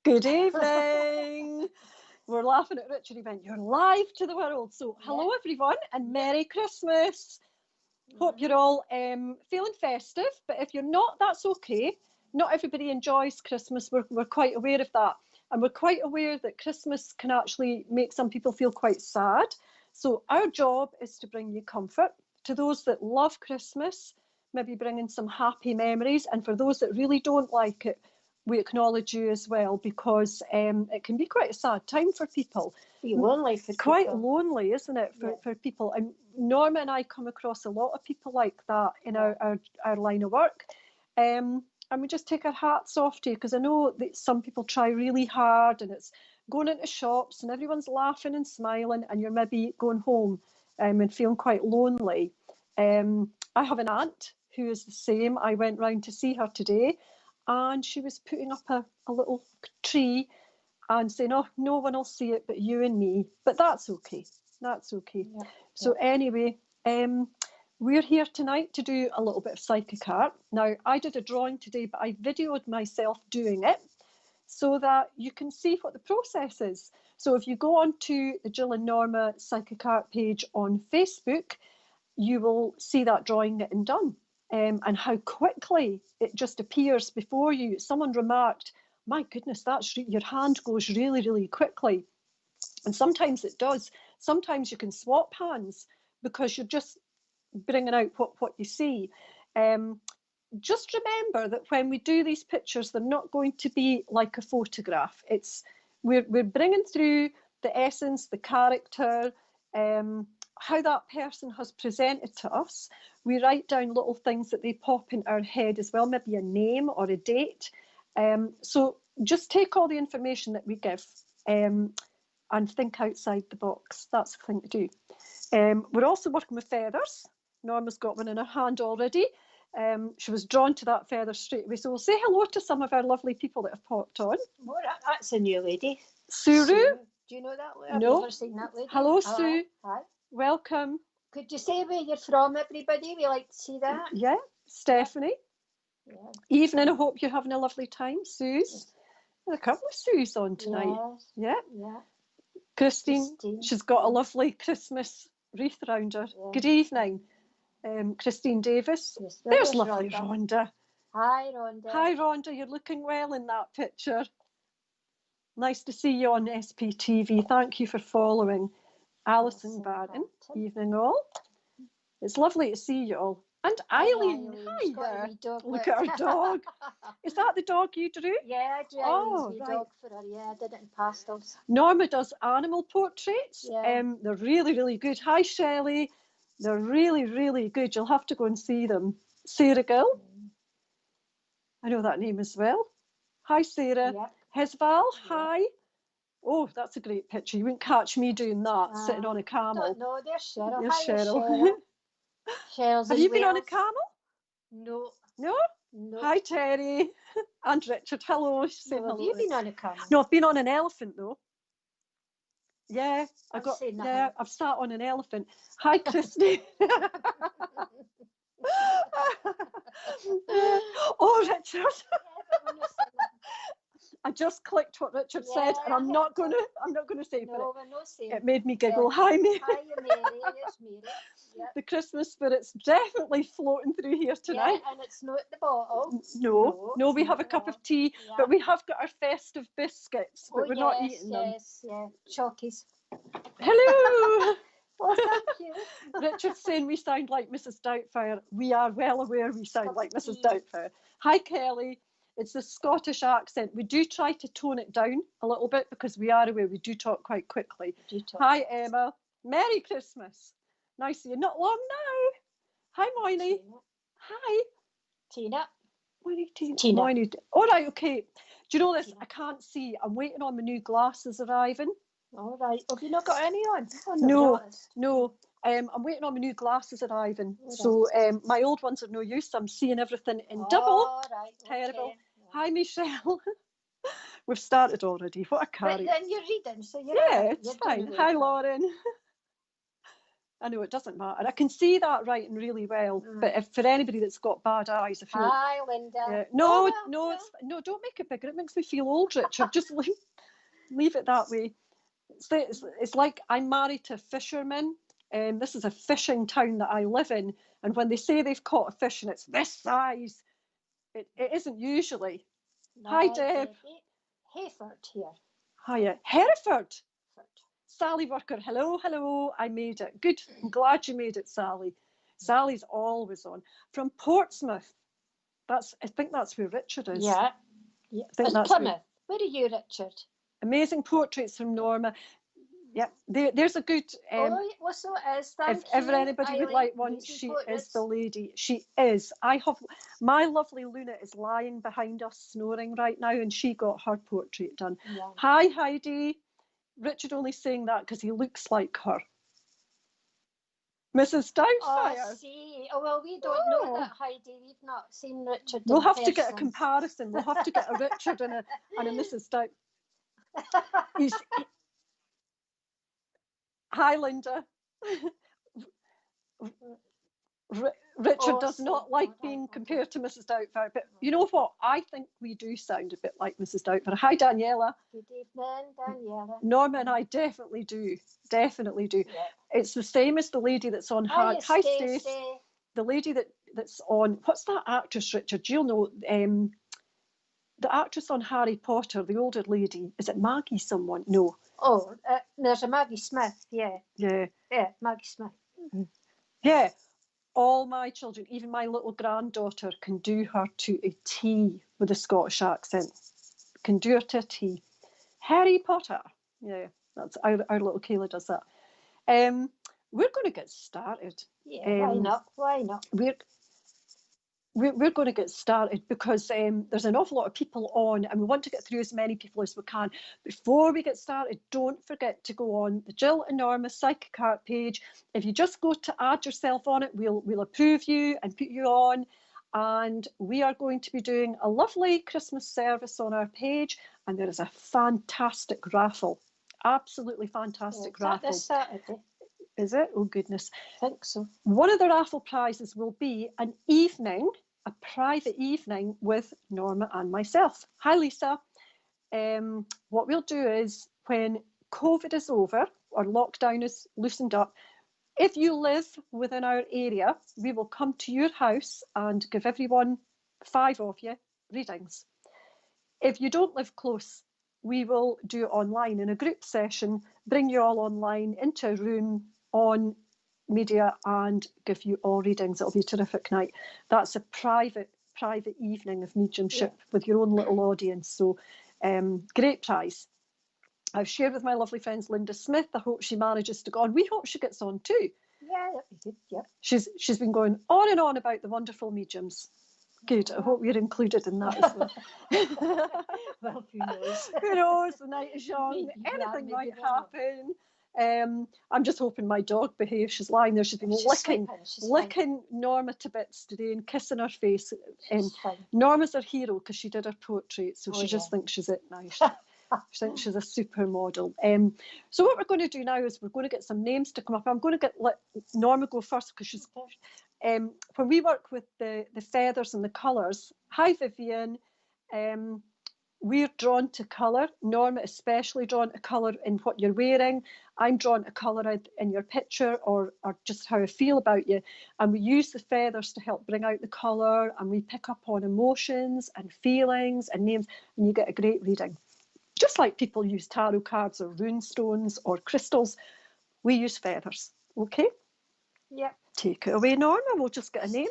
Good evening. We're laughing at Richard. He went, you're live to the world. So hello everyone and Merry Christmas. Hope you're all feeling festive, but if you're not, that's okay. Not everybody enjoys Christmas. We're quite aware of that. And we're quite aware that Christmas can actually make some people feel quite sad. So our job is to bring you comfort. To those that love Christmas, maybe bringing some happy memories. And for those that really don't like it, we acknowledge you as well, because it can be quite a sad time for people. Be lonely for quite people. lonely, isn't it, for people? And Norma and I come across a lot of people like that in our line of work. And we just take our hats off to you, because I know that some people try really hard and it's going into shops and everyone's laughing and smiling and you're maybe going home and feeling quite lonely. I have an aunt who is the same. I went round to see her today and she was putting up a little tree and saying, oh, no one will see it but you and me. But that's okay. That's okay. Yeah. So anyway, we're here tonight to do a little bit of psychic art. Now, I did a drawing today, but I videoed myself doing it so that you can see what the process is. So if you go on to the Jilly Noma psychic art page on Facebook, you will see that drawing getting done and how quickly it just appears before you. Someone remarked, my goodness, your hand goes really, really quickly. And sometimes it does. Sometimes you can swap hands because you're just bringing out what you see. Just remember that when we do these pictures, they're not going to be like a photograph. We're bringing through the essence, the character, how that person has presented to us. We write down little things that they pop in our head as well, maybe a name or a date. So just take all the information that we give and think outside the box. That's the thing to do. We're also working with feathers. Norma's got one in her hand already. She was drawn to that feather straight away. So we'll say hello to some of our lovely people that have popped on. Oh, that's a new lady. Suru. Do you know that lady? No. I've never seen that lady. Hello, Sue. Hi. Welcome. Could you say where you're from, everybody? We like to see that. Yeah, Stephanie. Yeah. Evening, I hope you're having a lovely time. Sue's. Yes. There's a couple of Sue's on tonight. Yes. Yeah. Christine, she's got a lovely Christmas wreath around her. Yeah. Good evening. Christine Davis. Yes, there's lovely Rhonda. Hi, Rhonda. Hi, Rhonda. You're looking well in that picture. Nice to see you on SPTV. Thank you for following. Alison Barton. Evening all. It's lovely to see you all. And Eileen. Hi there. Look at our dog. Is that the dog you drew? Yeah, I drew Eileen's dog for her. Yeah, I did it in pastels. Norma does animal portraits. Yeah. They're really, really good. Hi, Shelley. They're really, really good. You'll have to go and see them. Sarah Gill. I know that name as well. Hi, Sarah. Yeah. Hesval. Hi. Oh, that's a great picture. You wouldn't catch me doing that, sitting on a camel. No, there's Cheryl. There's Cheryl. Cheryl's Have you been on a camel? No. No? No. Hi, Terry. And Richard. Hello. Hello. Have you been on a camel? No, I've been on an elephant, though. Yeah, I've sat on an elephant. Hi, Christy. Oh, Richard. I just clicked what Richard said, and I'm not going to say it. It made me giggle. Hi, Mary. Hi, Mary. It's Mary. Yep. The Christmas spirit's definitely floating through here tonight. Yeah, and it's not at the bottom. No, we have a cup of tea, but we have got our festive biscuits, but we're not eating them. Yes, Chalkies. Hello. Oh, thank you. Richard's saying we sound like Mrs. Doubtfire. We are well aware we sound like Mrs. Doubtfire. Hi, Kelly. It's the Scottish accent. We do try to tone it down a little bit because we are aware we do talk quite quickly. Hi, Emma. Merry Christmas. Nice to see you. Not long now. Hi, Moynie. Hi. Tina. Tina. Moynie. All right, okay. Do you know this? I can't see. I'm waiting on my new glasses arriving. All right. Have you not got any on? No. I'm waiting on my new glasses arriving. Right. So my old ones are no use. I'm seeing everything in double. Right. Terrible. Okay. Hi, Michelle. We've started already. What a carry. But then you're reading, so it's fine. Hi, Lauren. I know it doesn't matter. I can see that writing really well, but if for anybody that's got bad eyes, I feel. Hi, Linda. Yeah. No, don't make it bigger. It makes me feel old, Richard. Just leave it that way. It's like I'm married to a fisherman. This is a fishing town that I live in, and when they say they've caught a fish and it's this size, it isn't usually. Hi, Deb. Hayford here. Hiya. Hereford. Sally Worker. Hello. I made it. Good. I'm glad you made it, Sally. Sally's always on. From Portsmouth. I think that's where Richard is. Yeah. Plymouth. Where are you, Richard? Amazing portraits from Norma. Yeah, there's a good. So it is. Thank if ever anybody would like one, she is the lady. She is. I have my lovely Luna is lying behind us snoring right now, and she got her portrait done. Yeah. Hi, Heidi. Richard only saying that because he looks like her. Mrs. Doubtfire. Oh, well, we don't know that, Heidi. We've not seen Richard. We'll have to get a comparison. We'll have to get a Richard and a Mrs. Doubt. Hi, Linda. Richard does not like being compared to Mrs. Doubtfire, but you know what? I think we do sound a bit like Mrs. Doubtfire. Hi, Daniela. Good evening, Daniela. Norma and I definitely do. Yeah. It's the same as the lady that's on Hi, Stacey. The lady that's on, what's that actress, Richard? You'll know, the actress on Harry Potter, the older lady. Is it Maggie someone? No. Oh, there's a Maggie Smith, yeah. Yeah, Maggie Smith. Yeah. All my children, even my little granddaughter, can do her to a T with a Scottish accent. Can do her to a T. Harry Potter. Yeah, that's our little Kayla does that. We're going to get started. Yeah, why not? We're going to get started because there's an awful lot of people on and we want to get through as many people as we can. Before we get started, don't forget to go on the Jill and Norma Psychic Art page. If you just go to add yourself on it, we'll approve you and put you on. And we are going to be doing a lovely Christmas service on our page. And there is a fantastic raffle. Absolutely fantastic raffle. This Saturday. Is it? Oh, goodness. I think so. One of the raffle prizes will be an evening, a private evening with Norma and myself. Hi, Lisa. What we'll do is when COVID is over or lockdown is loosened up, if you live within our area, we will come to your house and give everyone 5 of you readings. If you don't live close, we will do it online in a group session, bring you all online into a room on media and give you all readings. It'll be a terrific night. That's a private evening of mediumship with your own little audience. So great prize. I've shared with my lovely friends Linda Smith. I hope she manages to go on. We hope she gets on too. Yeah, that'd be good. Yeah. She's been going on and on about the wonderful mediums. Good. I hope you're included in that as well. Well, who knows? Who knows? The night is young. Anything might happen. I'm just hoping my dog behaves. She's lying there. She's been licking Norma to bits today and kissing her face. Norma's her hero because she did her portrait, so she just thinks she's it now. She thinks she's a supermodel. So what we're going to do now is we're going to get some names to come up. I'm going to let Norma go first because she's. When we work with the feathers and the colours, hi Vivian, we're drawn to colour. Norma especially drawn to colour in what you're wearing. I'm drawn to colour in your picture or just how I feel about you. And we use the feathers to help bring out the colour, and we pick up on emotions and feelings and names, and you get a great reading. Just like people use tarot cards or rune stones or crystals, we use feathers. Okay? Yeah. Take it away, Norma. We'll just get a name.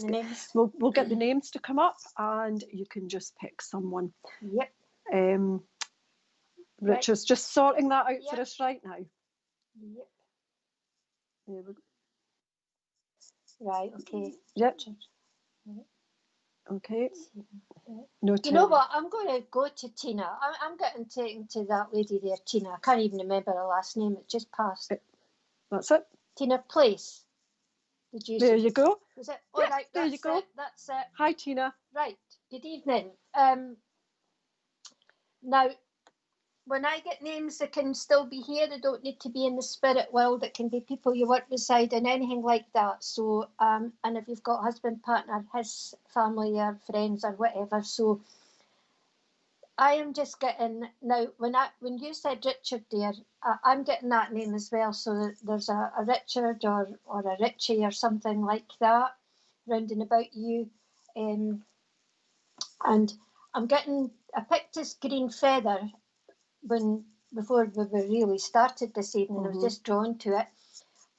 Names. We'll get the names to come up, and you can just pick someone. Yep. Richard's just sorting that out for us right now. Yep. There we go. Right. Okay. Yep. Okay. No. You know what? I'm going to go to Tina. I'm getting taken to that lady there, Tina. I can't even remember her last name. It just passed. That's it. Tina Place. There you go. Was it? All right. There you go. That's it. Hi, Tina. Right. Good evening. Now, when I get names that can still be here, they don't need to be in the spirit world. It can be people you work beside and anything like that. So, and if you've got husband, partner, his family or friends or whatever. So I am just getting, now when you said Richard there, I'm getting that name as well. So there's a Richard or a Richie or something like that rounding about you. And I'm getting, I picked this green feather before we really started this evening. I was just drawn to it,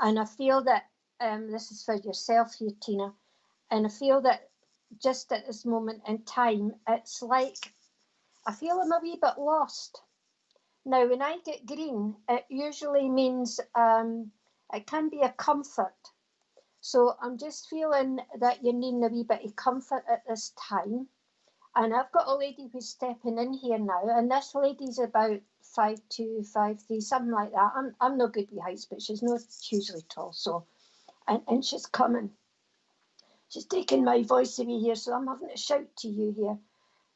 and I feel that this is for yourself here, Tina, and I feel that just at this moment in time, it's like I feel I'm a wee bit lost. Now, when I get green, it usually means it can be a comfort. So I'm just feeling that you're needing a wee bit of comfort at this time. And I've got a lady who's stepping in here now, and this lady's about 5'2", 5'3", something like that. I'm no good with heights, but she's not hugely tall. So, and she's coming. She's taking my voice away here, so I'm having to shout to you here,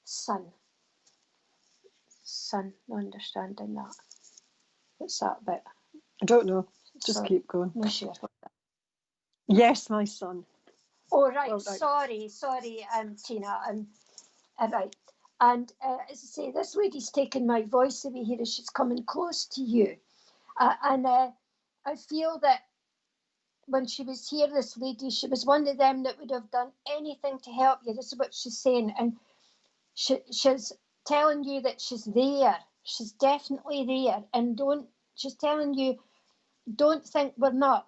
son. Son, no understanding that. What's that about? I don't know. Just Sorry. keep going. No, sure. Yes, my son. Oh, right. Well, right. Sorry, Tina. Right. And as I say, this lady's taking my voice away here as she's coming close to you. And I feel that when she was here, this lady, she was one of them that would have done anything to help you. This is what she's saying. And she's telling you that she's there. She's definitely there. And she's telling you, don't think we're not.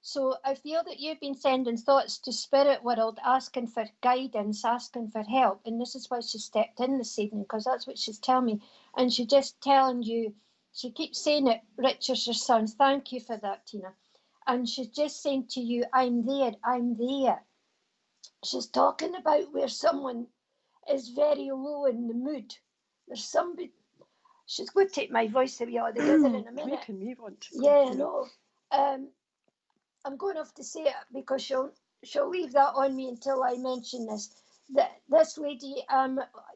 So I feel that you've been sending thoughts to spirit world, asking for guidance, asking for help. And this is why she stepped in this evening, because that's what she's telling me. And she's just telling you, she keeps saying it, Richard's your son. Thank you for that, Tina. And she's just saying to you, I'm there, I'm there. She's talking about where someone is very low in the mood. There's somebody, she's going to take my voice away altogether in a minute. Making me want to. Yeah, no. I'm going to have to say it because she'll leave that on me until I mention this. That this lady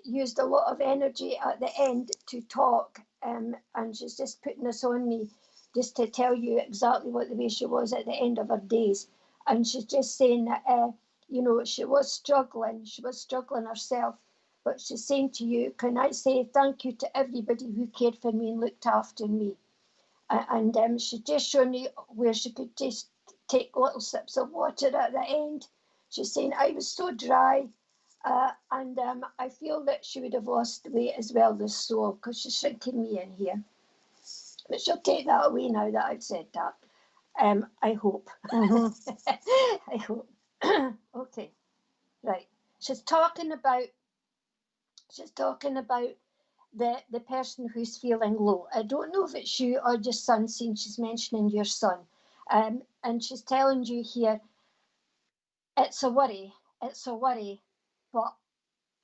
used a lot of energy at the end to talk, and she's just putting this on me just to tell you exactly what the way she was at the end of her days. And she's just saying that she was struggling herself, but she's saying to you, can I say thank you to everybody who cared for me and looked after me. And she's just showing me where she could just take little sips of water at the end. She's saying, I was so dry. And I feel that she would have lost weight as well, this soul, because she's shrinking me in here. But she'll take that away now that I've said that. I hope. I hope. Okay. Right. She's talking about the person who's feeling low. I don't know if it's you or your son, seeing she's mentioning your son. And she's telling you here, it's a worry, but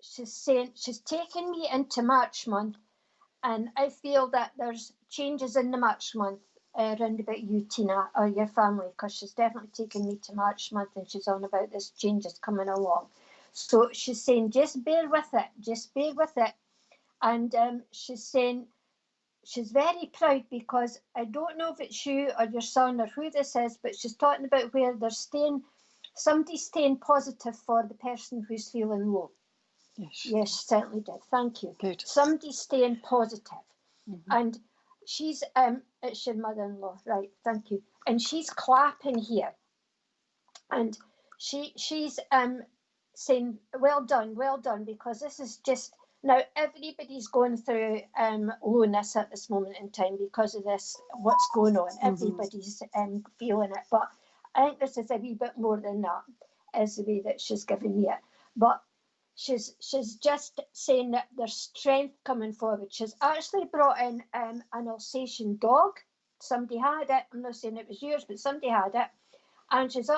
she's saying she's taking me into March month, and I feel that there's changes in the March month around about you, Tina, or your family, because she's definitely taken me to March month, and she's on about this changes coming along. So she's saying, just bear with it. And she's saying she's very proud because I don't know if it's you or your son or who this is, but she's talking about where somebody's staying positive for the person who's feeling low. Yes, she certainly did. Thank you. Good. Somebody's staying positive. And she's, it's your mother-in-law, right, thank you. And she's clapping here. And she's saying, well done, because this is just, now everybody's going through lowness at this moment in time because of this, what's going on. Everybody's feeling it. But I think this is a wee bit more than that, is the way that she's giving me it. But she's just saying that there's strength coming forward. She's actually brought in an Alsatian dog. Somebody had it. I'm not saying it was yours, but somebody had it. And she's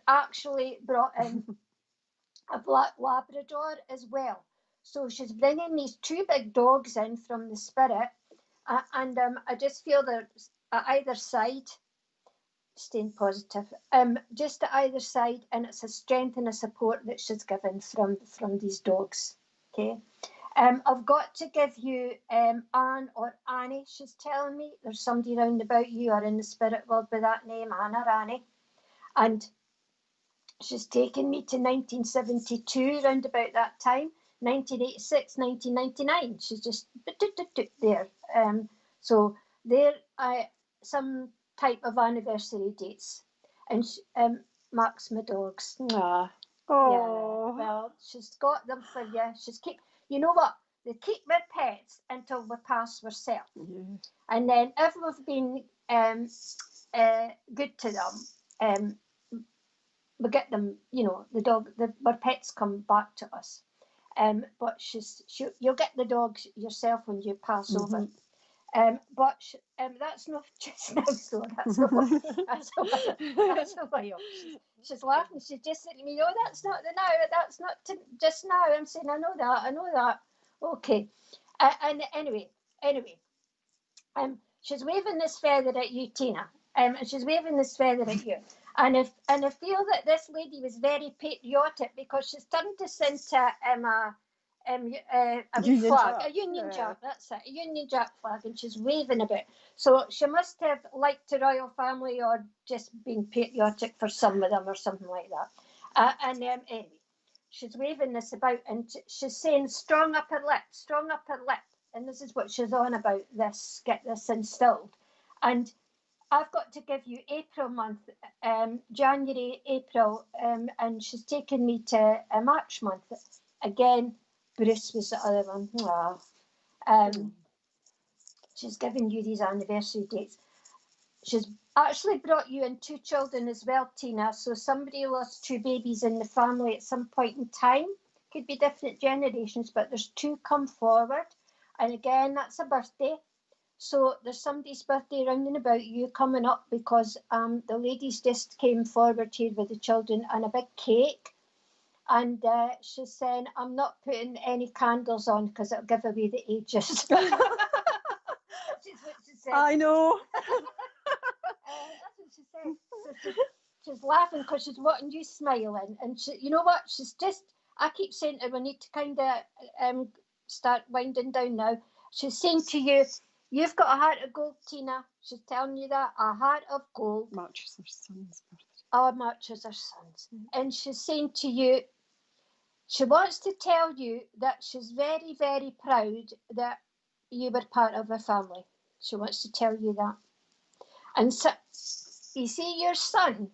actually brought in a black Labrador as well. So she's bringing these two big dogs in from the spirit. And I just feel that at either side, staying positive, just at either side, and it's a strength and a support that she's given from these dogs. Okay. I've got to give you Anne or Annie. She's telling me there's somebody round about you or in the spirit world with that name, Anne or Annie. And she's taken me to 1972, round about that time, 1986, 1999. She's just there. So there some type of anniversary dates. And Max, my dogs. Ah. Yeah, well, she's got them for you. You know what? They keep their pets until we pass ourselves. Yeah. And then if we've been good to them, we get them, our pets come back to us. But you'll get the dogs yourself when you pass over. But that's not just now, so that's a way off. She's laughing. She's just saying to me, "Oh, that's not the now. That's not just now." I'm saying, "I know that. Okay." And anyway, she's waving this feather at you, Tina. And she's waving this feather at you. And I feel that this lady was very patriotic because she's turned us into a Union flag, Jack. a Union Jack, that's it, a Union Jack flag, and she's waving about. So she must have liked the royal family or just been patriotic for some of them or something like that. Anyway, she's waving this about and she's saying, strong upper lip. And this is what she's on about, get this instilled. And I've got to give you April month, January, April, and she's taken me to March month. Again, Bruce was the other one. She's given you these anniversary dates. She's actually brought you in 2 children as well, Tina. So somebody lost 2 babies in the family at some point in time. Could be different generations, but there's 2 come forward. And again, that's a birthday. So there's somebody's birthday rounding about you coming up because the ladies just came forward here with the children and a big cake. And she's saying, I'm not putting any candles on because it'll give away the ages. That's what she said. I know. That's what she said. So she's laughing because she's wanting you smiling. And you know what? I keep saying to her, we need to kind of start winding down now. She's saying to you, you've got a heart of gold, Tina. She's telling you that, a heart of gold. March is her son's birthday. Oh, March is her son's. And she's saying to you, she wants to tell you that she's very, very proud that you were part of her family. She wants to tell you that. And so, you see, your son,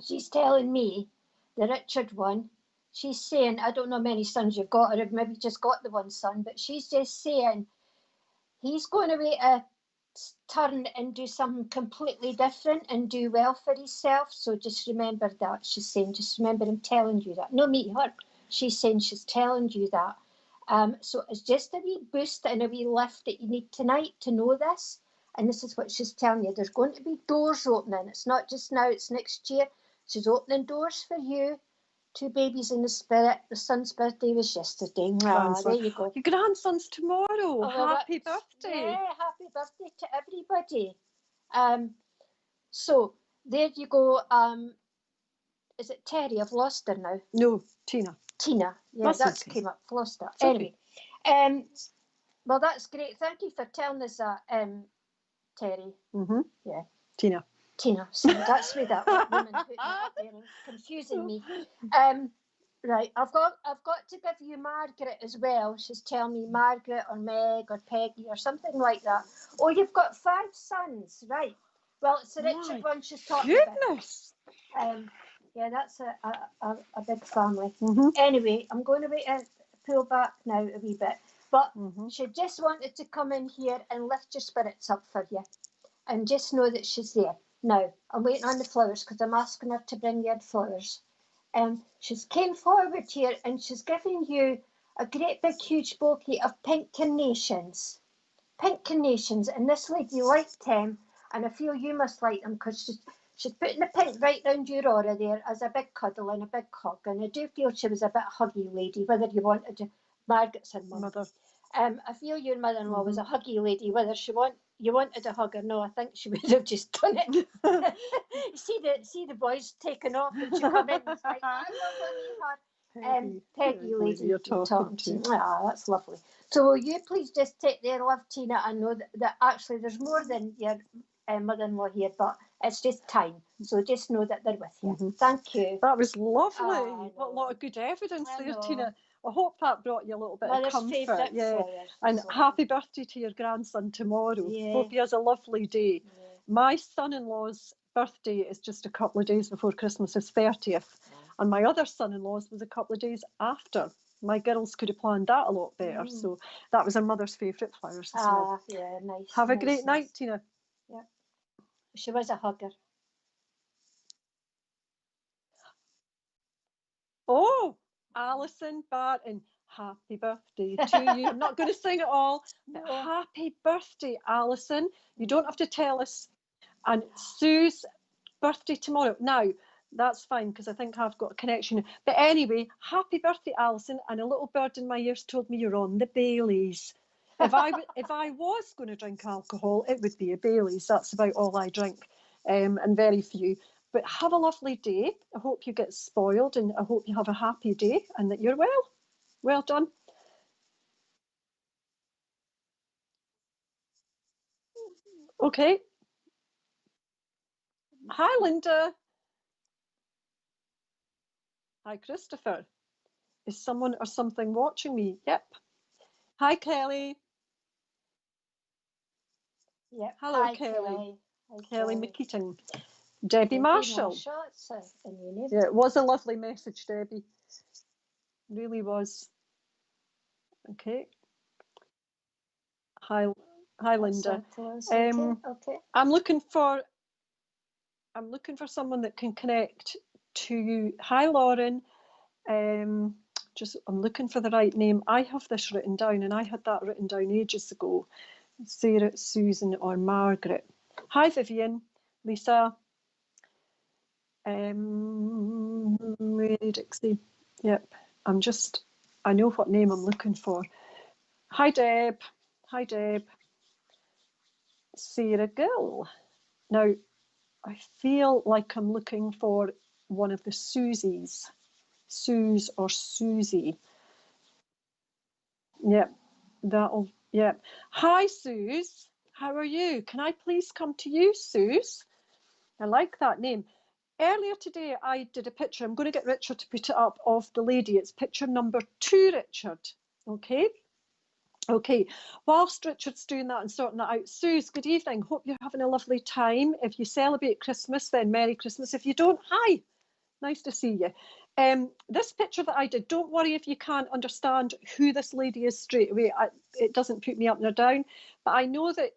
she's telling me, the Richard one, she's saying, I don't know how many sons you've got, or maybe just got the one son, but she's just saying, he's going to make a turn and do something completely different and do well for himself. So just remember that. She's saying, just remember him telling you that. No, me, her. She's saying she's telling you that. So it's just a wee boost and a wee lift that you need tonight to know this. And this is what she's telling you. There's going to be doors opening. It's not just now, it's next year. She's opening doors for you. 2 babies in the spirit. The son's birthday was yesterday. There you go. Your grandson's tomorrow. Oh, well, happy birthday. Yeah, happy birthday to everybody. So there you go. Is it Terry? I've lost her now. No, Tina. Tina. Yeah, that's okay. Came up. I've lost her. It's anyway. Okay. Well, that's great. Thank you for telling us that, Terry. Yeah. Tina. So that's where that woman put me up there and confusing me. Right, I've got to give you Margaret as well. She's telling me Margaret or Meg or Peggy or something like that. Oh, you've got 5 sons, right? Well, it's the Richard one she's talking goodness. About. Yeah, that's a big family. Anyway, I'm going to pull back now a wee bit. But she just wanted to come in here and lift your spirits up for you. And just know that she's there. Now, I'm waiting on the flowers because I'm asking her to bring you flowers. She's came forward here and she's giving you a great big huge bouquet of pink carnations. And this lady liked them, and I feel you must like them because she's putting the pink right round your aura there as a big cuddle and a big hug. And I do feel she was a bit huggy lady, whether you wanted to. Margaret's her mother. I feel your mother-in-law was a huggy lady, whether you wanted a hug or no. I think she would have just done it. see the boys taking off and she come in and it's like, I love a wee hug. Peggy lady you're talking to. Ah, that's lovely. So will you please just take their love, Tina, and know that actually there's more than your mother-in-law here, but it's just time. So just know that they're with you. Thank you. That was lovely. What a lot of good evidence there, Tina. I hope that brought you a little bit of comfort. Yeah. And happy birthday to your grandson tomorrow. Yeah. Hope he has a lovely day. Yeah. My son-in-law's birthday is just a couple of days before Christmas, his 30th. And my other son-in-law's was a couple of days after. My girls could have planned that a lot better. So that was her mother's favourite flowers as well. Yeah, nice. Have a great night, Tina. Yeah. She was a hugger. Oh, Alison Barton, happy birthday to you. I'm not going to sing it all, but happy birthday, Alison. You don't have to tell us. And Sue's birthday tomorrow. Now, that's fine because I think I've got a connection. But anyway, happy birthday, Alison. And a little bird in my ears told me you're on the Baileys. If I was going to drink alcohol, it would be a Baileys. That's about all I drink, and very few. But have a lovely day. I hope you get spoiled, and I hope you have a happy day and that you're well. Well done. Okay. Hi, Linda. Hi, Christopher. Is someone or something watching me? Yep. Hi, Kelly. Yep. Hello, Hi, Kelly. Hi, Kelly McKeating. Debbie Marshall. Yeah, it was a lovely message, Debbie. Really was. Okay. Hi, Linda. Okay. I'm looking for someone that can connect to you. Hi, Lauren. I'm looking for the right name. I have this written down, and I had that written down ages ago. Sarah, Susan, or Margaret. Hi, Vivian, Lisa. Mary Dixie. Yep. I know what name I'm looking for. Hi, Deb. Hi, Deb. Sarah Gill. Now, I feel like I'm looking for one of the Susies. Suze or Susie. Yep. Yep. Hi, Suze. How are you? Can I please come to you, Suze? I like that name. Earlier today, I did a picture. I'm going to get Richard to put it up of the lady. It's picture number 2, Richard. Okay. Okay. Whilst Richard's doing that and sorting that out, Suze, good evening. Hope you're having a lovely time. If you celebrate Christmas, then Merry Christmas. If you don't, hi. Nice to see you. This picture that I did, don't worry if you can't understand who this lady is straight away. It doesn't put me up nor down. But I know that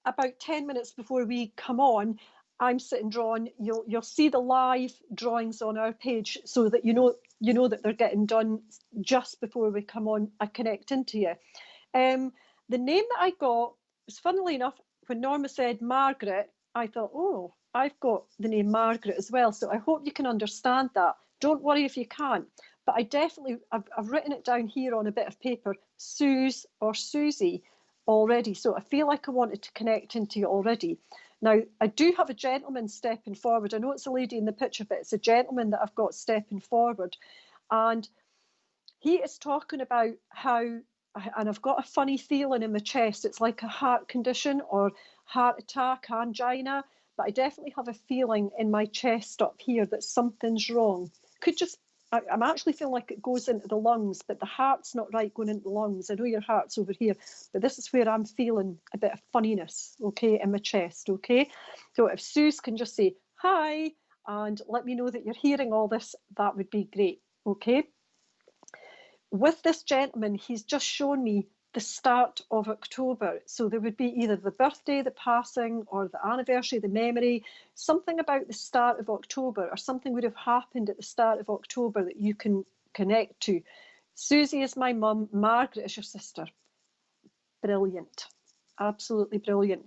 about 10 minutes before we come on, I'm sitting drawing. You'll see the live drawings on our page so that you know that they're getting done just before we come on. I connect into you. The name that I got was, funnily enough, when Norma said Margaret, I thought, oh, I've got the name Margaret as well. So I hope you can understand that. Don't worry if you can't. But I've written it down here on a bit of paper, Suze or Susie already. So I feel like I wanted to connect into you already. Now, I do have a gentleman stepping forward. I know it's a lady in the picture, but it's a gentleman that I've got stepping forward. And he is talking about how, and I've got a funny feeling in my chest, it's like a heart condition or heart attack, angina, but I definitely have a feeling in my chest up here that something's wrong. I'm actually feeling like it goes into the lungs, but the heart's not right going into the lungs. I know your heart's over here, but this is where I'm feeling a bit of funniness, okay, in my chest, okay? So if Suze can just say hi and let me know that you're hearing all this, that would be great, okay? With this gentleman, he's just shown me the start of October. So there would be either the birthday, the passing, or the anniversary, the memory, something about the start of October, or something would have happened at the start of October that you can connect to. Susie is my mum, Margaret is your sister. Brilliant. Absolutely brilliant.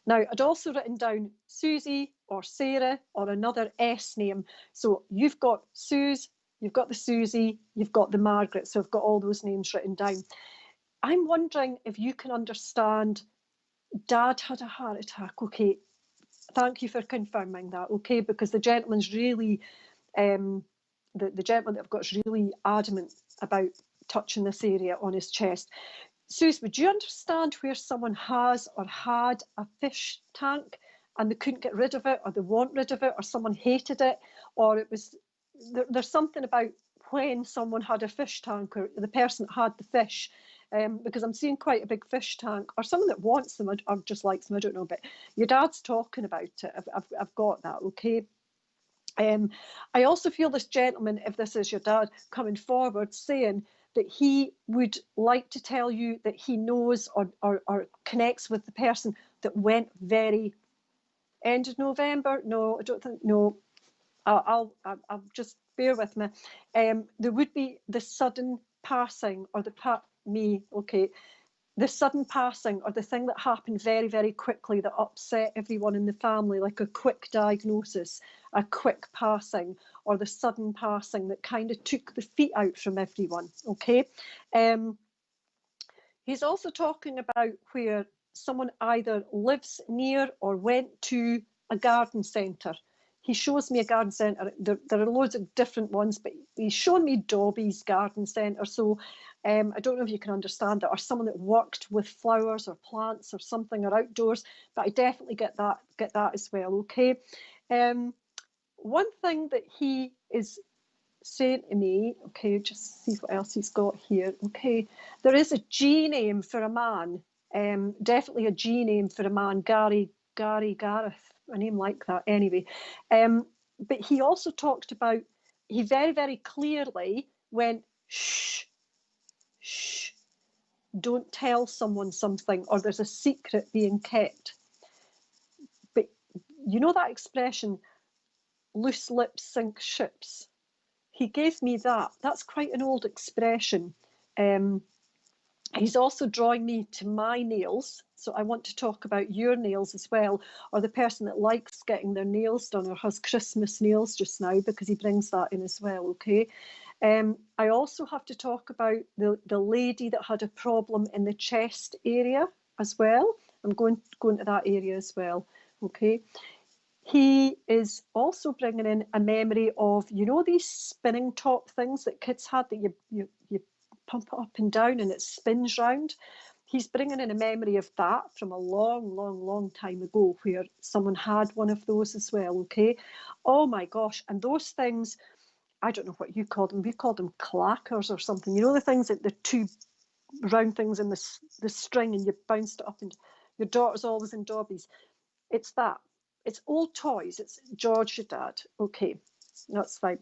Now, I'd also written down Susie or Sarah or another S name. So you've got Suze, you've got the Susie, you've got the Margaret. So I've got all those names written down. I'm wondering if you can understand, Dad had a heart attack. Okay, thank you for confirming that. Okay, because the gentleman's really the gentleman that I've got is really adamant about touching this area on his chest. Suze, would you understand where someone has or had a fish tank and they couldn't get rid of it, or they want rid of it, or someone hated it, or it was, there's something about when someone had a fish tank, or the person that had the fish, because I'm seeing quite a big fish tank, or someone that wants them or just likes them, I don't know, but your dad's talking about it. I've got that, okay? I also feel this gentleman, if this is your dad, coming forward saying that he would like to tell you that he knows or connects with the person that went very end of November. No, I don't think, no, I'll just bear with me. There would be the sudden passing or the sudden passing or the thing that happened very, very quickly that upset everyone in the family, like a quick diagnosis, a quick passing, or the sudden passing that kind of took the feet out from everyone, okay? He's also talking about where someone either lives near or went to a garden centre. He shows me a garden centre. There are loads of different ones, but he's shown me Dobby's garden centre. So I don't know if you can understand that, or someone that worked with flowers or plants or something, or outdoors, but I definitely get that as well, okay? One thing that he is saying to me, okay, just see what else he's got here, okay? There is a G name for a man, definitely a G name for a man, Gareth, a name like that anyway. But he also talked about, he very, very clearly went, shh, shh, don't tell someone something, or there's a secret being kept. But you know that expression, loose lips sink ships? He gave me that. That's quite an old expression. He's also drawing me to my nails. So I want to talk about your nails as well, or the person that likes getting their nails done or has Christmas nails just now, because he brings that in as well, okay? I also have to talk about the lady that had a problem in the chest area as well. I'm going to that area as well, okay? He is also bringing in a memory of, you know, these spinning top things that kids had that you pump it up and down and it spins round. He's bringing in a memory of that from a long, long, long time ago, where someone had one of those as well, okay? Oh my gosh, and those things, I don't know what you call them. We call them clackers or something. You know, the things that the two round things in the string, and you bounced it up, and your daughter's always in Dobby's. It's that. It's old toys. It's George, your dad. Okay, that's fine.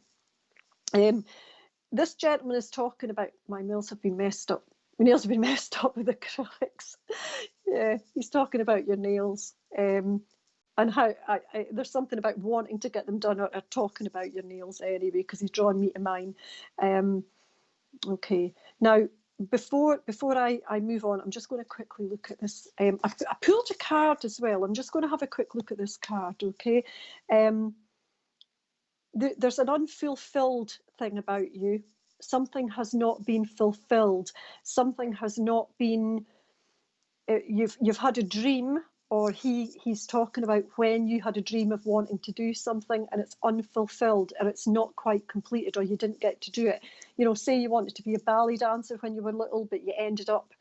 This gentleman is talking about, my nails have been messed up. My nails have been messed up with acrylics. Yeah, he's talking about your nails. And how there's something about wanting to get them done, or talking about your nails anyway, because he's drawn me to mine. Okay, now before I move on, I'm just going to quickly look at this. I pulled a card as well. I'm just going to have a quick look at this card, okay? There's an unfulfilled thing about you. Something has not been fulfilled. Something has not been. You've had a dream, or he's talking about when you had a dream of wanting to do something and it's unfulfilled, or it's not quite completed, or you didn't get to do it. You know, say you wanted to be a ballet dancer when you were little, but you ended up,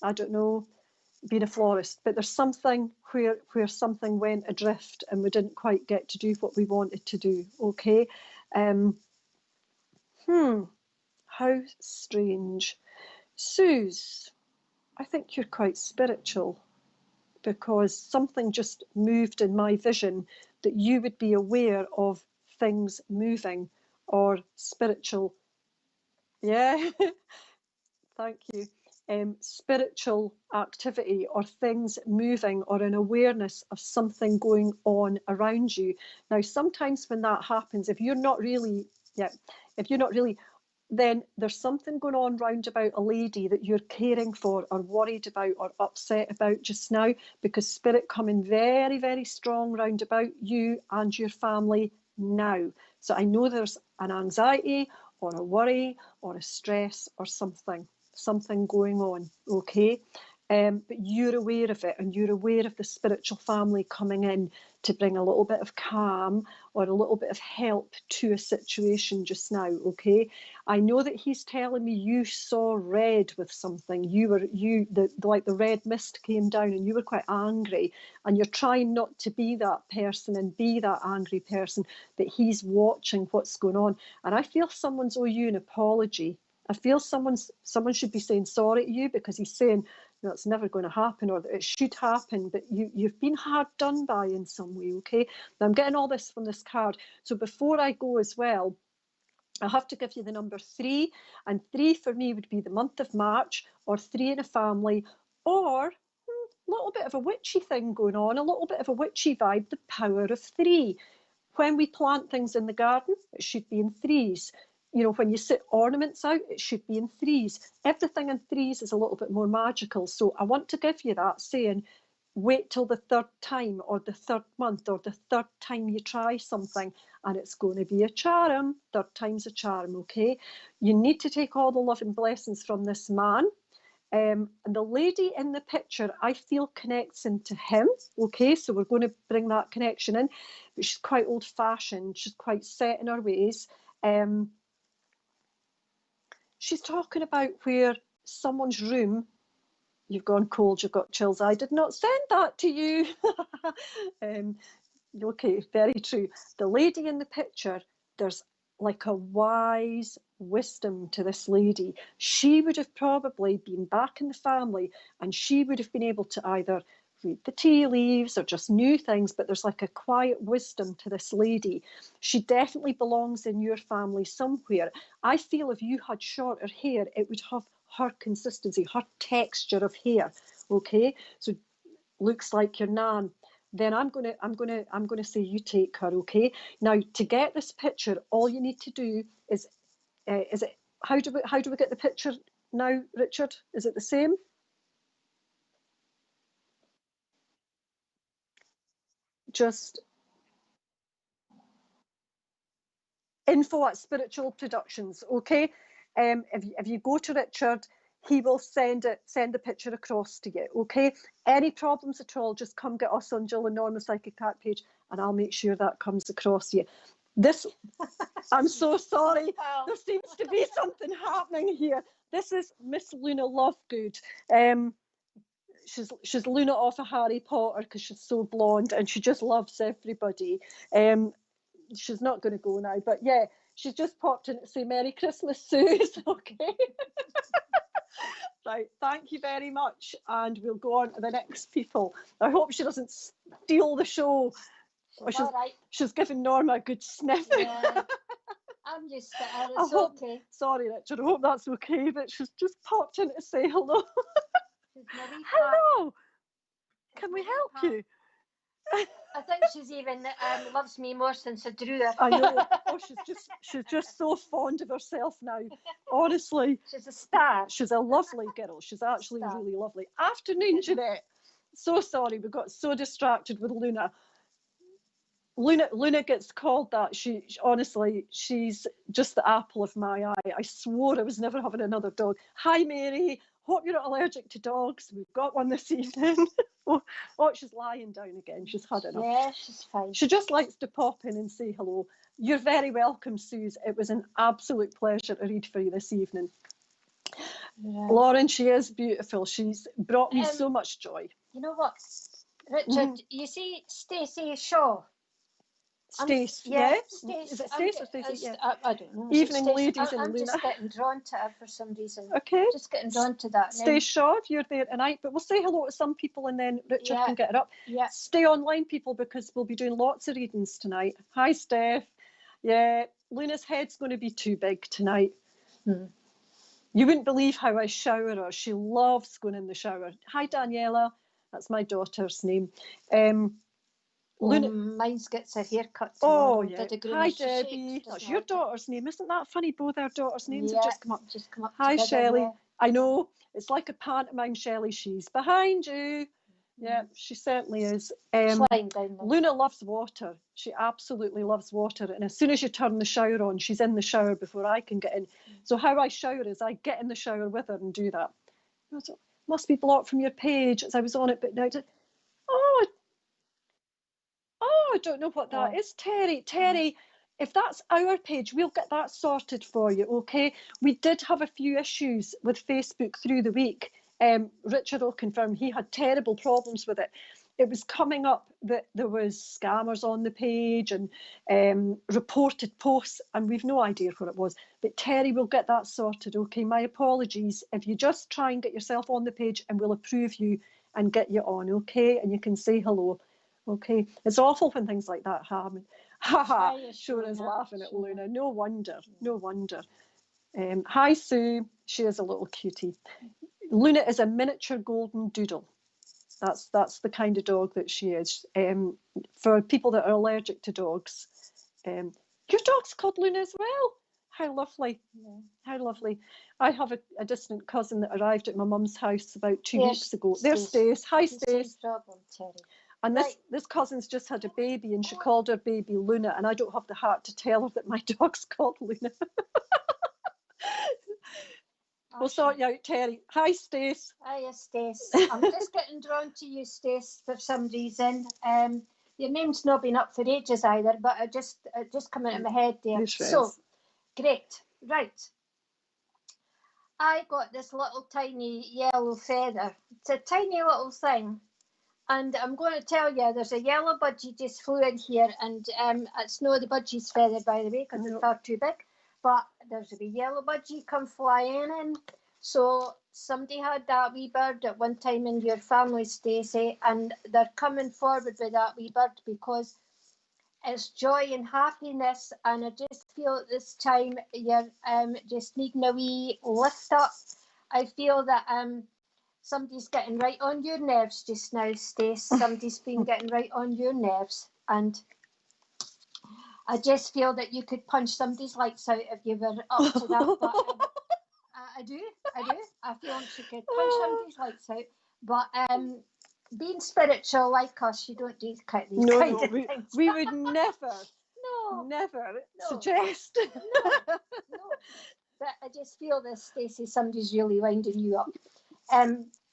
I don't know, being a florist. But there's something where something went adrift and we didn't quite get to do what we wanted to do, okay? How strange. Suze, I think you're quite spiritual, because something just moved in my vision that you would be aware of things moving, or spiritual. Yeah, thank you. Spiritual activity, or things moving, or an awareness of something going on around you. Now, sometimes when that happens, if you're not really, then there's something going on round about a lady that you're caring for, or worried about, or upset about just now, because spirit coming very, very strong round about you and your family now. So I know there's an anxiety or a worry or a stress or something going on, okay? but you're aware of it, and you're aware of the spiritual family coming in to bring a little bit of calm or a little bit of help to a situation just now, okay? I know that he's telling me you saw red with something. Like the red mist came down and you were quite angry, and you're trying not to be that person and be that angry person, but he's watching what's going on. And I feel someone's owe you an apology. I feel someone should be saying sorry to you, because he's saying, no, it's never going to happen, or that it should happen, but you've been hard done by in some way, okay? Now, I'm getting all this from this card. So before I go as well, I have to give you the number 3, and 3 for me would be the month of March, or 3 in a family, or a little bit of a witchy thing going on, a little bit of a witchy vibe, the power of 3. When we plant things in the garden, it should be in 3s. You know, when you sit ornaments out, it should be in 3s. Everything in 3s is a little bit more magical. So I want to give you that, saying, wait till the 3rd time, or the 3rd month, or the 3rd time you try something, and it's going to be a charm. 3rd time's a charm, okay? You need to take all the love and blessings from this man. And the lady in the picture, I feel, connects into him, okay? So we're going to bring that connection in. But she's quite old-fashioned. She's quite set in her ways. She's talking about where someone's room, you've gone cold, you've got chills. I did not send that to you. Okay, very true. The lady in the picture, there's like a wise wisdom to this lady. She would have probably been back in the family, and she would have been able to either read the tea leaves or just knew things, but there's like a quiet wisdom to this lady. She definitely belongs in your family somewhere. I feel if you had shorter hair, it would have her consistency, her texture of hair, okay? So looks like your nan. Then I'm gonna say you take her, okay? Now, to get this picture, all you need to do is it, how do we get the picture now, Richard? Is it the same? Just info at Spiritual Productions, okay? If you go to Richard, he will send the picture across to you, okay? Any problems at all, just come get us on Jill and Norma Psychic Cat page, and I'll make sure that comes across to you. This, I'm so sorry. There seems to be something happening here. This is Miss Luna Lovegood. She's Luna off of Harry Potter because she's so blonde and she just loves everybody. She's not going to go now, but yeah, she's just popped in to say Merry Christmas, Suze. Okay. Right, thank you very much, and we'll go on to the next people. I hope she doesn't steal the show. She's giving Norma a good sniff. Yeah, I'm used to it. It's okay. Sorry, Richard, I hope that's okay, but she's just popped in to say hello. Hello. Can we help you? I think she's even loves me more since I drew her. I know. Oh, she's just so fond of herself now. Honestly, she's a star. She's a lovely girl. She's actually really lovely. Afternoon, Jeanette. So sorry, we got so distracted with Luna. Luna gets called that. Honestly, she's just the apple of my eye. I swore I was never having another dog. Hi, Mary. Hope you're not allergic to dogs. We've got one this evening. Oh, she's lying down again. She's had enough. Yeah, she's fine. She just likes to pop in and say hello. You're very welcome, Suze. It was an absolute pleasure to read for you this evening. Yeah. Lauren, she is beautiful. She's brought me so much joy. You know what, Richard? You see Stacey Shaw. Stace, yeah. Is it Stace or Stacey? Yeah. I don't know. Evening ladies and I'm Luna. just getting drawn to her for some reason. Okay. Just getting drawn to that. Stace Shaw, if you're there tonight, but we'll say hello to some people and then Richard can get it up. Yeah. Stay online, people, because we'll be doing lots of readings tonight. Hi, Steph. Yeah, Luna's head's going to be too big tonight. You wouldn't believe how I shower her. She loves going in the shower. Hi, Daniela. That's my daughter's name. Luna, mine gets her hair cut. Oh, yeah. Hi, Debbie. That's your daughter's name. Isn't that funny? Both our daughters' names have just come up. Hi, Shelley. Yeah. I know. It's like a pantomime, Shelley. She's behind you. Yeah, she certainly is. Luna loves water. She absolutely loves water. And as soon as you turn the shower on, she's in the shower before I can get in. So how I shower is I get in the shower with her and do that. must be blocked from your page as I was on it, but now, oh, I don't know what that is, Terry. Terry, if that's our page, we'll get that sorted for you, okay? We did have a few issues with Facebook through the week. Richard will confirm he had terrible problems with it. It was coming up that there was scammers on the page and reported posts, and we've no idea what it was. But Terry will get that sorted, okay? My apologies. If you just try and get yourself on the page, and we'll approve you and get you on, okay? And you can say hello. Okay, it's awful when things like that happen. Haha, Shona's laughing at Luna. No wonder, no wonder. Hi, Sue. She is a little cutie. Luna is a miniature golden doodle. That's the kind of dog that she is. For people that are allergic to dogs. Your dog's called Luna as well. How lovely. Yeah. How lovely. I have a distant cousin that arrived at my mum's house about 2 weeks ago. There's Stace. Hi, Stace. And this cousin's just had a baby, and she called her baby Luna, and I don't have the heart to tell her that my dog's called Luna. We'll sort you out, Terry. Hi, Stace. Hiya, Stace. I'm just getting drawn to you, Stace, for some reason. Your name's not been up for ages either, but it just come out of my head there. So, great. Right. I got this little tiny yellow feather. It's a tiny little thing. And I'm going to tell you, there's a yellow budgie just flew in here, and it's not the budgie's feather, by the way, because it's far too big. But there's a wee yellow budgie come flying in. So somebody had that wee bird at one time in your family, Stacey, and they're coming forward with that wee bird because it's joy and happiness. And I just feel at this time you're just needing a wee lift up. I feel that somebody's getting right on your nerves just now, Stace. Somebody's been getting right on your nerves. And I just feel that you could punch somebody's lights out if you were up to that. But I do. I feel she could punch somebody's lights out. But being spiritual like us, you don't do these kind of things. We would never suggest. No. But I just feel this, Stacey, somebody's really winding you up.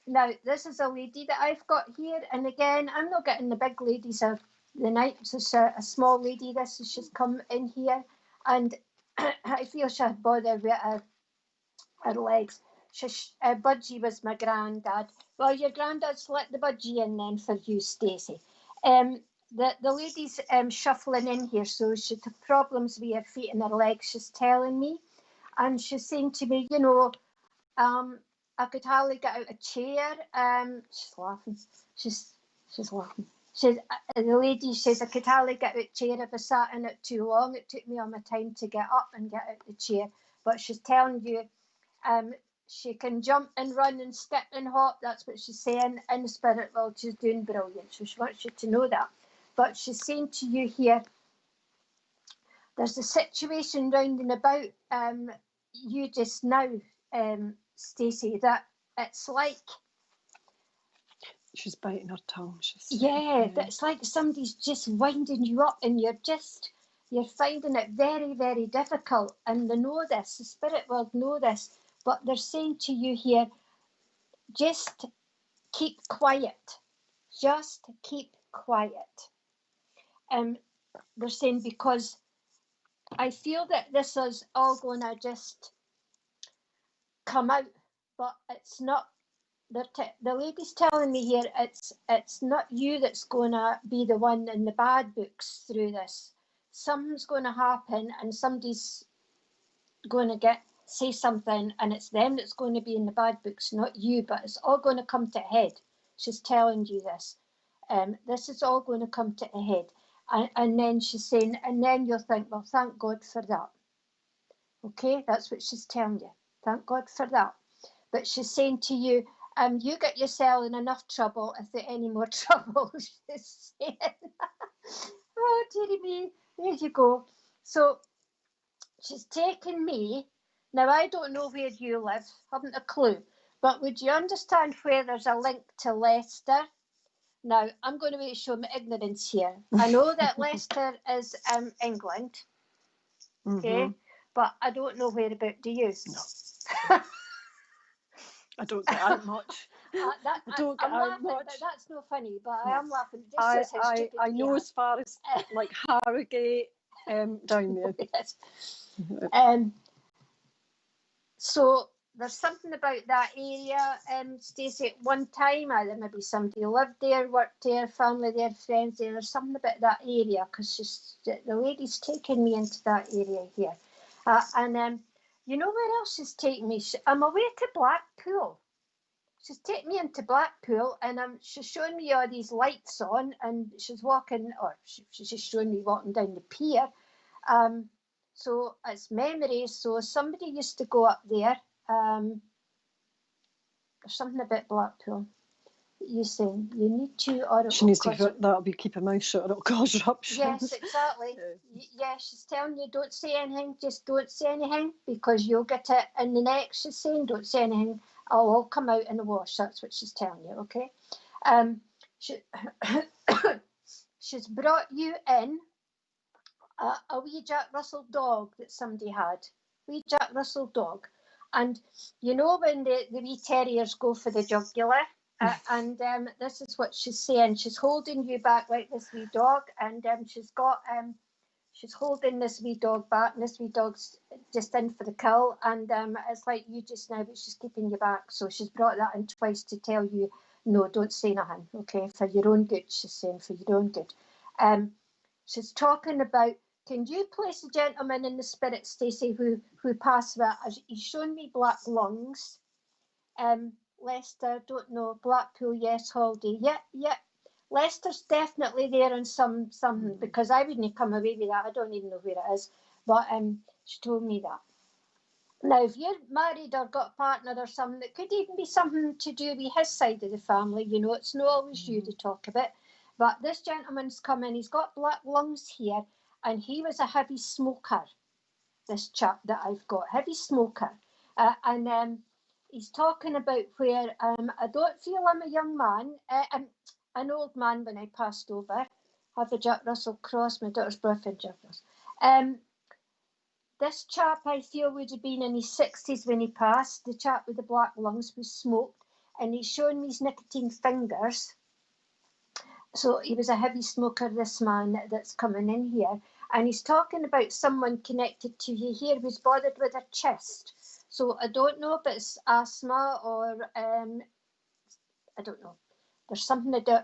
Now, this is a lady that I've got here, and again, I'm not getting the big ladies of the night. It's just a small lady. This is she's come in here, and I feel she had bother with her legs. Budgie was my granddad. Well, your granddad's let the budgie in then for you, Stacey. The lady's shuffling in here, so she had problems with her feet and her legs. She's telling me, and she's saying to me, you know, I could hardly get out a chair. She's laughing. She's laughing. The lady says I could hardly get out a chair if I sat in it too long. It took me all my time to get up and get out the chair. But she's telling you, she can jump and run and skip and hop. That's what she's saying in the spirit world. She's doing brilliant. So she wants you to know that. But she's saying to you here, there's a situation round and about you just now, Stacey, that it's like she's biting her tongue. That's like somebody's just winding you up, and you're finding it very, very difficult. And they know this, the spirit world know this, but they're saying to you here, just keep quiet. Just keep quiet. They're saying because I feel that this is all going to just come out, but it's not. The lady's telling me here it's not you that's going to be the one in the bad books through this. Something's going to happen, and somebody's going to say something, and it's them that's going to be in the bad books, not you. But it's all going to come to a head. She's telling you this. This is all going to come to a head. And then she's saying, and then you'll think, well, thank God for that. Okay, that's what she's telling you. Thank God for that. But she's saying to you, you get yourself in enough trouble if there any more trouble, she's saying. Oh, dearie me, there you go. So she's taken me. Now, I don't know where you live, haven't a clue. But would you understand where there's a link to Leicester? Now, I'm going to show my ignorance here. I know that Leicester is England, okay, but I don't know whereabout. Do you? No. I don't get out much. don't get I'm out laughing, much. but that's no funny. But I No. am laughing just as how stupid I we know are. as far as like Harrogate down there. Yes. So there's something about that area, Stacey. At one time, either maybe somebody lived there, worked there, family there, friends there. There's something about that area because the lady's taken me into that area here. And you know where else she's taken me? I'm away to Blackpool. She's taken me into Blackpool and she's showing me all these lights on and she's walking, or she's just showing me walking down the pier. So it's memories. So somebody used to go up there. There's something about Blackpool. You saying you need to, or she needs to that'll be keep her mouth shut, it'll cause eruptions. Yes, exactly. Yeah, she's telling you don't say anything, just don't say anything because you'll get it in the neck. She's saying don't say anything, I'll all come out in the wash. That's what she's telling you, okay? She's brought you in a wee Jack Russell dog that somebody had. Wee Jack Russell dog. And you know when the wee terriers go for the jugular? And this is what she's saying. She's holding you back like this wee dog, and she's holding this wee dog back, and this wee dog's just in for the kill, and it's like you just now, but she's keeping you back. So she's brought that in twice to tell you, no, don't say nothing, okay, for your own good. She's saying for your own good. She's talking about, can you place a gentleman in the spirit, Stacey, who passed away? He's shown me black lungs. Leicester, don't know. Blackpool, yes. Holiday, yeah. Leicester's definitely there in something because I wouldn't come away with that. I don't even know where it is, but she told me that. Now, if you're married or got a partner or something, it could even be something to do with his side of the family. You know, it's not always you to talk about. But this gentleman's come in. He's got black lungs here, and he was a heavy smoker. This chap that I've got, heavy smoker, and he's talking about where I don't feel I'm a young man. I'm an old man when I passed over. Have a Jack Russell cross, my daughter's boyfriend, Jack Russell. This chap I feel would have been in his 60s when he passed. The chap with the black lungs was smoked, and he's showing me his nicotine fingers. So he was a heavy smoker, this man that's coming in here. And he's talking about someone connected to you here who's bothered with her chest. So I don't know if it's asthma or, I don't know. There's something to do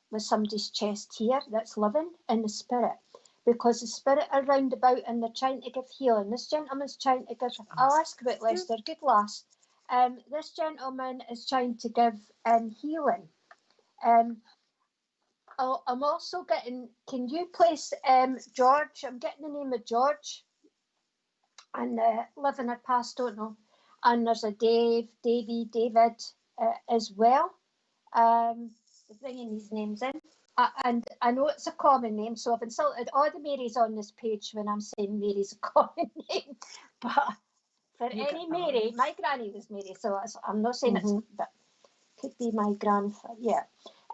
with somebody's chest here that's living in the spirit. Because the spirit are round about and they're trying to give healing. This gentleman's trying to give, I'll ask about Leicester, good lass. This gentleman is trying to give healing. I'm also getting, can you place George? I'm getting the name of George. And living or past, don't know. And there's a David as well. Bringing these names in. And I know it's a common name, so I've insulted all the Marys on this page when I'm saying Mary's a common name. But for any Mary, my granny was Mary, so I'm not saying it's, but could be my grandfather, yeah.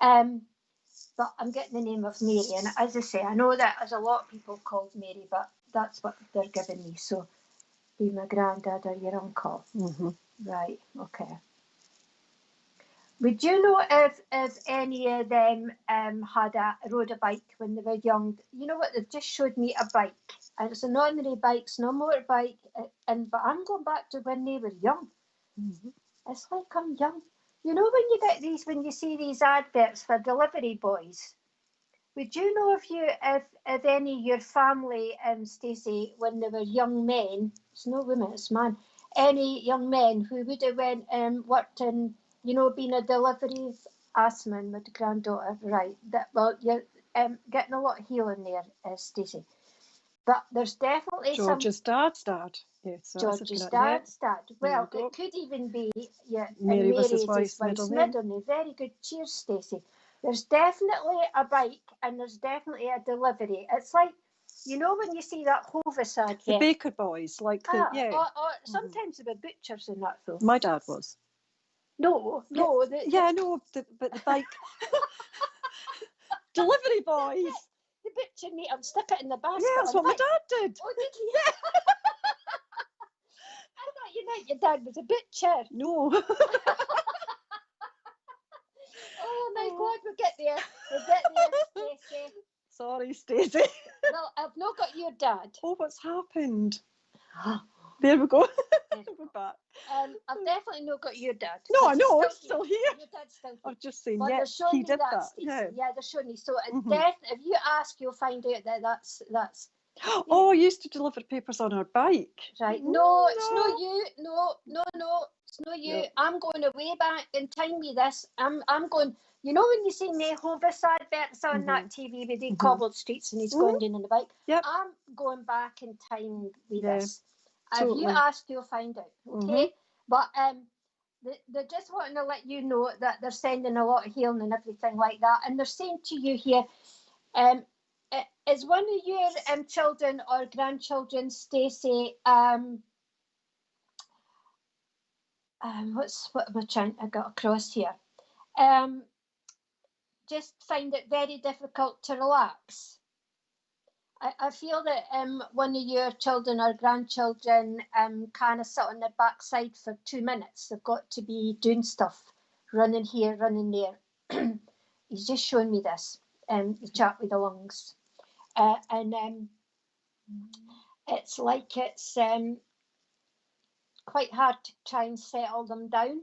But I'm getting the name of Mary, and as I say, I know that there's a lot of people called Mary, but that's what they're giving me. So, be my granddad or your uncle. Right, okay. Would you know if any of them rode a bike when they were young? You know what? They've just showed me a bike, and it's an ordinary bike, it's no motorbike. But I'm going back to when they were young. It's like I'm young. You know when you get these, when you see these adverts for delivery boys. Would you know if any of your family, Stacey, when they were young men, it's no women, it's man, any young men who would have went and worked in, you know, been a delivery assman with a granddaughter, right? That, well, you're getting a lot of healing there, Stacey. But there's definitely George's dad's dad. Yes, George's dad's dad. Well, it could even be Mary was his wife's middle name. Very good. Cheers, Stacey. There's definitely a bike and there's definitely a delivery. It's like, you know, when you see that Hovis advert. The baker boys, like the, yeah. Or sometimes they were butchers in that though. My dad was. No. I know, but the bike. Delivery boys. The butcher meat and stick it in the basket. Yeah, that's what my dad did. Oh, did he? I thought you meant your dad was a butcher. No. Sorry, Stacey. Well, I've not got your dad. Oh, what's happened? There we go. There you We're go. back. I've definitely not got your dad. No, I But know, he's it's still here. Your dad's still I here. was just saying, But yeah, they're showing he me did that, that. Stacey. Yeah. Yeah, they're showing me. So Mhm. if you ask, you'll find out that that's Oh, I used to deliver papers on our bike. right. No, it's No. not you. No. It's not you. No. I'm going way back in time with this. I'm going. You know when you see Nehovis adverts on that TV with the cobbled streets and he's going down on the bike? Yep. I'm going back in time with Yeah, this. totally. If you ask, you'll find out. Okay. But they're just wanting to let you know that they're sending a lot of healing and everything like that. And they're saying to you here, is one of your children or grandchildren, Stacey, what am I trying to get across here? Just find it very difficult to relax. I feel that one of your children or grandchildren kind of sit on their backside for 2 minutes. They've got to be doing stuff, running here, running there. He's just showing me this, the chap with the lungs. And it's like it's quite hard to try and settle them down.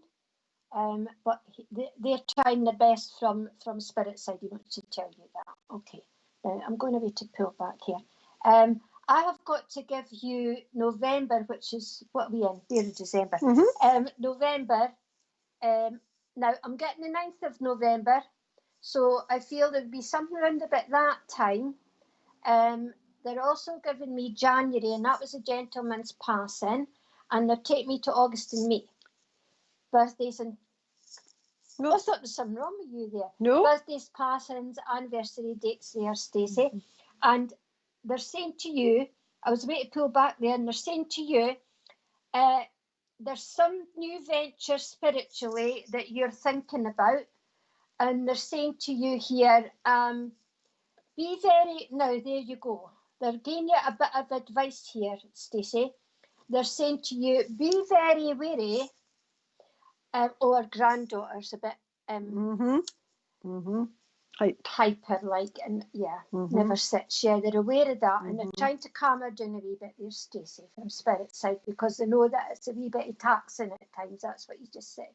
But they're trying their best from spirit side. He wants to tell you that. Okay. I'm going to wait to pull back here. I have got to give you November, which is what we in. We're in December. November. Now I'm getting the 9th of November, so I feel there'd be something around about that time. They're also giving me January, and that was a gentleman's passing, and they're taking me to August and May. Birthdays and No. I thought there's something wrong with you there. No. Birthdays, passings, anniversary dates there, Stacey. And they're saying to you, I was waiting to pull back there, and they're saying to you, there's some new venture spiritually that you're thinking about. And they're saying to you here, be very, now there you go. They're giving you a bit of advice here, Stacey. They're saying to you, be very wary. Or granddaughter's a bit hyper, like, and never sits. Yeah, they're aware of that, and they're trying to calm her down a wee bit there, Stacey, from spirit side, because they know that it's a wee bit taxing at times. That's what you just said.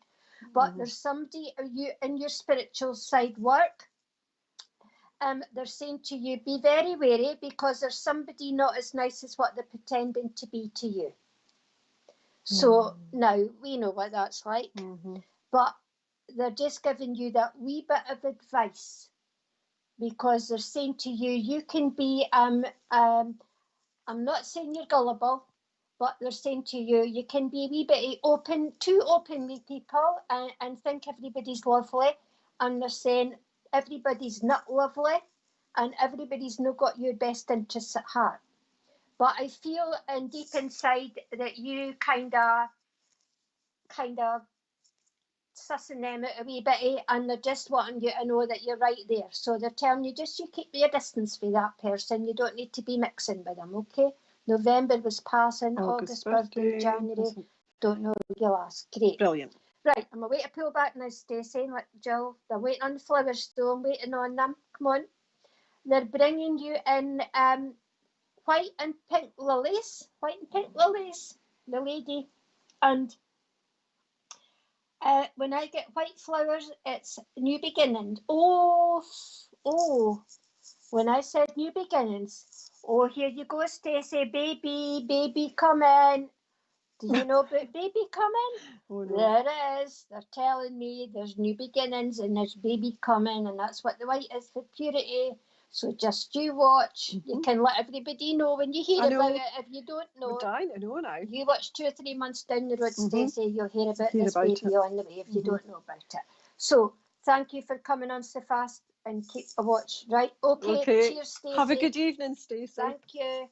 But there's somebody, are you in your spiritual side work? They're saying to you, be very wary, because there's somebody not as nice as what they're pretending to be to you. So now we know what that's like, but they're just giving you that wee bit of advice, because they're saying to you, you can be, I'm not saying you're gullible, but they're saying to you, you can be a wee bit open, too open with people and think everybody's lovely. And they're saying everybody's not lovely and everybody's not got your best interests at heart. But I feel deep inside that you kind of sussing them out a wee bit, and they're just wanting you to know that you're right there. So they're telling you, just you keep your distance with that person. You don't need to be mixing with them, okay? November was passing, August birthday, January. Don't know, you'll ask. Great. Brilliant. Right, I'm waiting to pull back now, Stacey. Like Jill, they're waiting on the flowers, though. I'm waiting on them. Come on. They're bringing you in white and pink lilies. White and pink lilies, the lady. And when I get white flowers, it's new beginnings. Oh, when I said new beginnings, oh, here you go, Stacey, baby coming. Do you know about baby coming? Oh, no. There it is. They're telling me there's new beginnings and there's baby coming, and that's what the white is for purity. So just you watch. You can let everybody know when you hear about it. If you don't know, we're dying to know now. You watch 2 or 3 months down the road, Stacey, you'll hear about this baby on the way if you don't know about it. So thank you for coming on so fast, and keep a watch. Right? Okay. Cheers, Stacey. Have a good evening, Stacey. Thank you.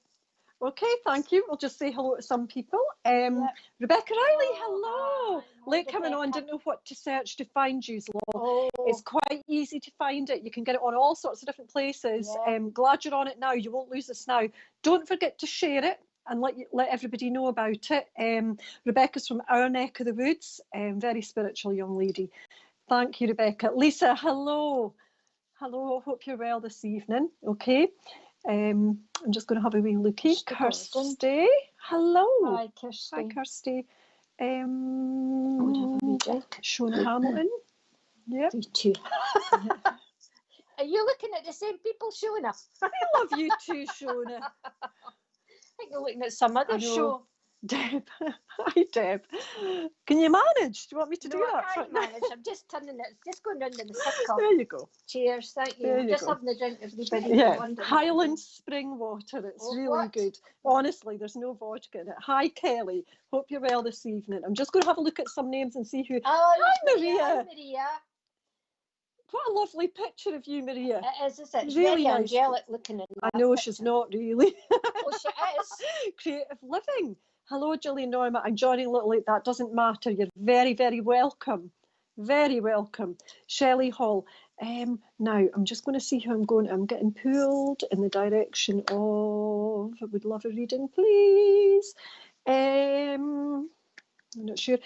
Okay, thank you. We'll just say hello to some people. Rebecca Riley, hello. Late coming on, didn't know what to search to find you. It's quite easy to find it. You can get it on all sorts of different places. Glad you're on it now. You won't lose this now. Don't forget to share it and let everybody know about it. Rebecca's from our neck of the woods. Very spiritual young lady. Thank you, Rebecca. Lisa, hello. hello, hope you're well this evening. Okay. I'm just going to have a wee looky. Kirsty. Hello. Hi, Kirsty. Hi, Kirsty. Shona Hamilton. Yep. You too. Are you looking at the same people, Shona? I love you too, Shona. I think you're looking at some other show. Deb. Hi, Deb. Can you manage? Do you want me to do that? I can't manage. I'm just turning it. It's just going round in the circle. There you go. Cheers. Thank you. There you just go. having a drink, everybody. Yeah. Highland spring water. It's really good. Honestly, there's no vodka in it. Hi, Kelly. Hope you're well this evening. I'm just going to have a look at some names and see who. Oh, hi, Maria. Hi, Maria. What a lovely picture of you, Maria. It is, isn't it? It's really very nice. angelic looking in that I know picture. she's not really. Oh, she is. Creative living. Hello, Jilly Noma. I'm joining a little late. That doesn't matter. You're very, very welcome. Very welcome. Shelley Hall. Now, I'm just going to see who I'm going to. I'm getting pulled in the direction of... I would love a reading, please. I'm not sure.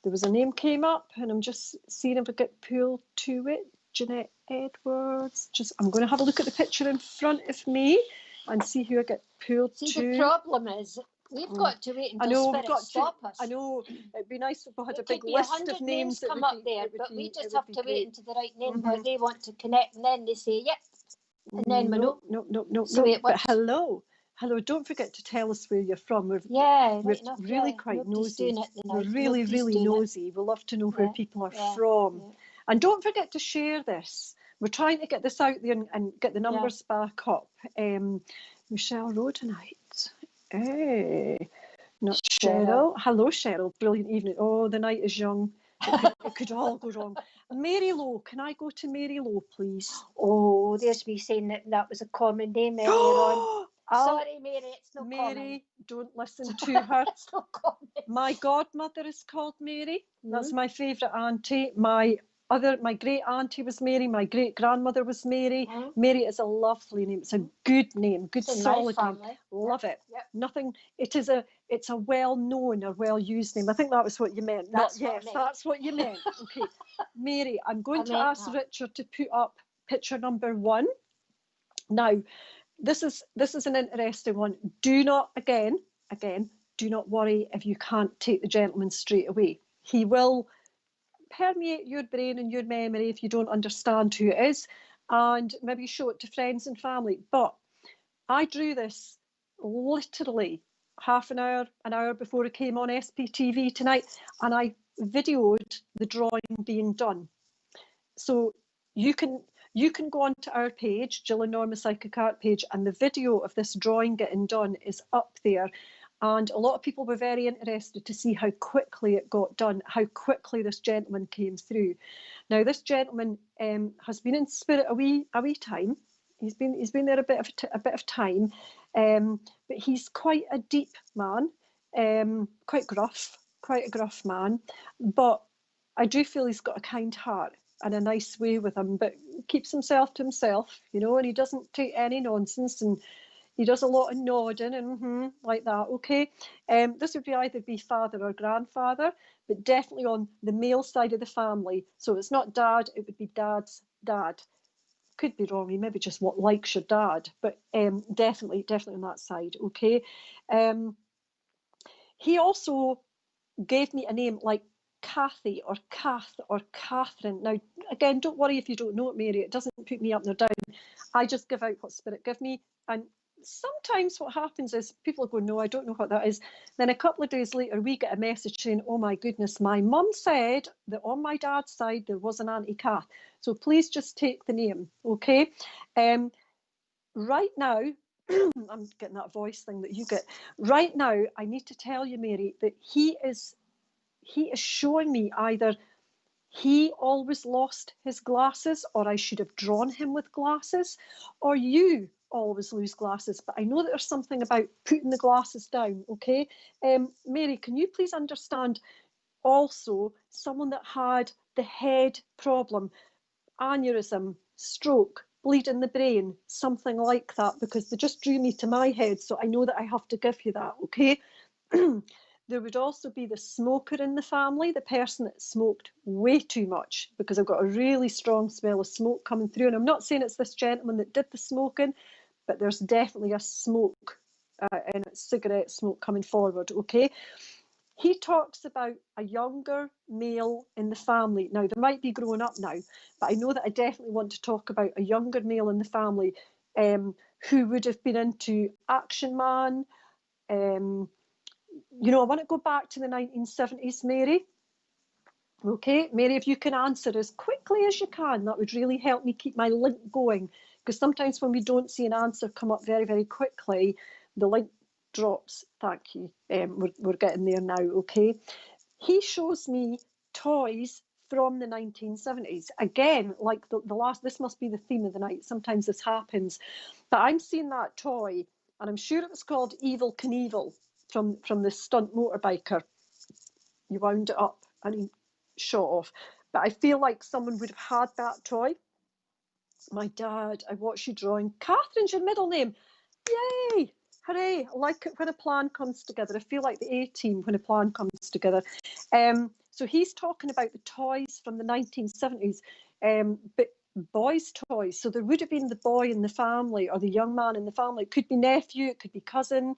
There was a name came up and I'm just seeing if I get pulled to it. Jeanette Edwards. I'm going to have a look at the picture in front of me and see who I get pulled to. See, the problem is we've got to wait until Spirit stop us. I know, it'd be nice if we had a big list of names come up there, but we just have to wait until the right name where they want to connect, and then they say, yep. And then we know. No. So but hello, don't forget to tell us where you're from. We're really quite nosy. We're really, really nosy. We love to know where people are from. Yeah. And don't forget to share this. We're trying to get this out there and get the numbers back up. Michelle Rodenite. Hey, not Cheryl. Hello, Cheryl. Brilliant evening. Oh, the night is young. It could all go wrong. Mary Lowe. Can I go to Mary Lowe, please? Oh, there's me saying that was a common name earlier on. Sorry, Mary, it's not common. Mary, don't listen to her. It's not common. My godmother is called Mary. That's my favourite auntie. My great auntie was Mary. My great grandmother was Mary. Mary is a lovely name. It's a good name, good solid name. Love it. Yep. Nothing. It's a well-known or well-used name. I think that was what you meant. That's what you meant. Okay, Mary. I'm going to ask Richard to put up picture number 1. Now, this is an interesting one. Do not again. Do not worry if you can't take the gentleman straight away. He will permeate your brain and your memory if you don't understand who it is, and maybe show it to friends and family. But I drew this literally an hour before it came on SPTV tonight, and I videoed the drawing being done. So you can go onto our page, Jilly Noma Psychic Art page, and the video of this drawing getting done is up there. And a lot of people were very interested to see how quickly it got done, how quickly this gentleman came through. Now, this gentleman has been in spirit a wee time. He's been there a bit of time, but he's quite a deep man, quite a gruff man. But I do feel he's got a kind heart and a nice way with him, but keeps himself to himself, and he doesn't take any nonsense, and he does a lot of nodding and like that, okay? This would either be father or grandfather, but definitely on the male side of the family. So it's not dad, it would be dad's dad. Could be wrong, he maybe just likes your dad, but definitely on that side, okay? He also gave me a name like Kathy or Kath or Catherine. Now, again, don't worry if you don't know it, Mary. It doesn't put me up nor down. I just give out what spirit give me. And sometimes what happens is people go, no, I don't know what that is. Then a couple of days later, we get a message saying, oh my goodness, my mum said that on my dad's side, there was an Auntie Kath. So please just take the name, okay? Right now, I'm getting that voice thing that you get. Right now, I need to tell you, Mary, that he is showing me either he always lost his glasses, or I should have drawn him with glasses, or you always lose glasses. But I know that there's something about putting the glasses down, okay? Mary, can you please understand also someone that had the head problem, aneurysm, stroke, bleed in the brain, something like that, because they just drew me to my head, so I know that I have to give you that, okay? There would also be the smoker in the family, the person that smoked way too much, because I've got a really strong smell of smoke coming through. And I'm not saying it's this gentleman that did the smoking, but there's definitely a smoke and it's cigarette smoke coming forward, okay? He talks about a younger male in the family. Now, they might be growing up now, but I know that I definitely want to talk about a younger male in the family who would have been into Action Man. You know, I want to go back to the 1970s, Mary. Okay, Mary, if you can answer as quickly as you can, that would really help me keep my link going. Because sometimes when we don't see an answer come up very, very quickly, the link drops. Thank you. We're getting there now, okay? He shows me toys from the 1970s. Again, like the last, this must be the theme of the night. Sometimes this happens. But I'm seeing that toy, and I'm sure it was called Evil Knievel from the stunt motorbiker. You wound it up and he shot off. But I feel like someone would have had that toy. My dad, I watched you drawing. Catherine's your middle name. Yay! Hooray! I like it when a plan comes together. I feel like the A-team when a plan comes together. So he's talking about the toys from the 1970s, but boys' toys. So there would have been the boy in the family or the young man in the family. It could be nephew, it could be cousin,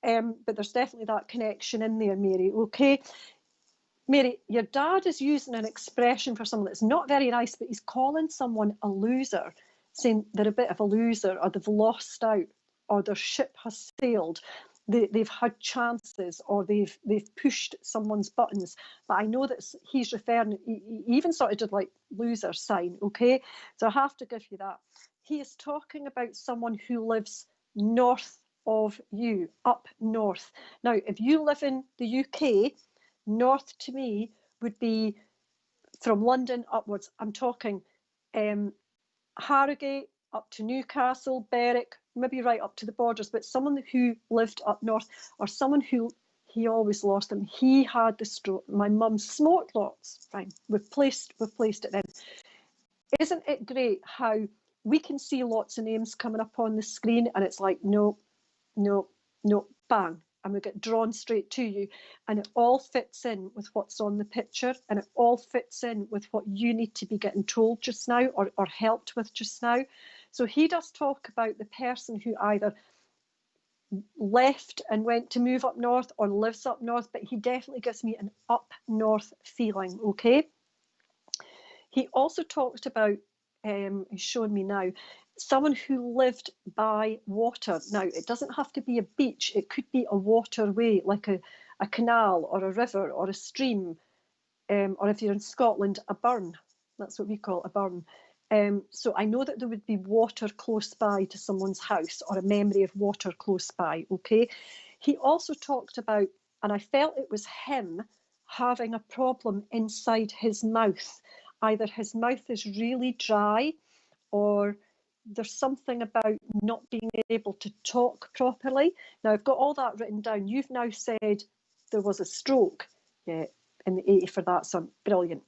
but there's definitely that connection in there, Mary, okay? Mary, your dad is using an expression for someone that's not very nice, but he's calling someone a loser, saying they're a bit of a loser, or they've lost out, or their ship has sailed. They've had chances, or they've pushed someone's buttons. But I know that he's referring, he even sort of did like loser sign, okay? So I have to give you that. He is talking about someone who lives north of you, up north. Now, if you live in the UK, north to me would be from London upwards. I'm talking Harrogate up to Newcastle, Berwick, maybe right up to the borders, but someone who lived up north, or someone who, he always lost them. He had the stroke. My mum smoked lots. Fine, we've placed it in. Isn't it great how we can see lots of names coming up on the screen and it's like, no, no, no, bang, and we get drawn straight to you, and it all fits in with what's on the picture, and it all fits in with what you need to be getting told just now, or helped with just now. So he does talk about the person who either left and went to move up north or lives up north, but he definitely gives me an up north feeling, okay? He also talked about, he's showing me now, someone who lived by water. Now, it doesn't have to be a beach. It could be a waterway, like a canal or a river or a stream, or if you're in Scotland, a burn. That's what we call a burn. So I know that there would be water close by to someone's house, or a memory of water close by, okay? He also talked about, and I felt it was him having a problem inside his mouth. Either his mouth is really dry, or there's something about not being able to talk properly. Now, I've got all that written down. You've now said there was a stroke, yeah, in the 80 for that son. Brilliant,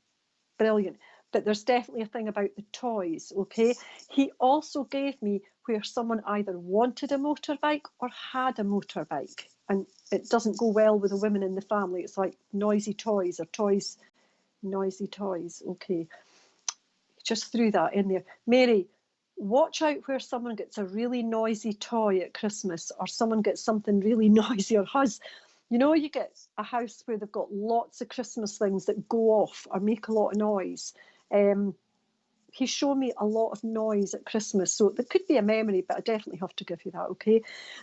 brilliant. But there's definitely a thing about the toys, okay? He also gave me where someone either wanted a motorbike or had a motorbike. And it doesn't go well with the women in the family. It's like noisy toys, or toys, noisy toys, okay? Just threw that in there. Mary, watch out where someone gets a really noisy toy at Christmas, or someone gets something really noisy, or has, you know, you get a house where they've got lots of Christmas things that go off or make a lot of noise. He showed me a lot of noise at Christmas, so there could be a memory, but I definitely have to give you that, okay?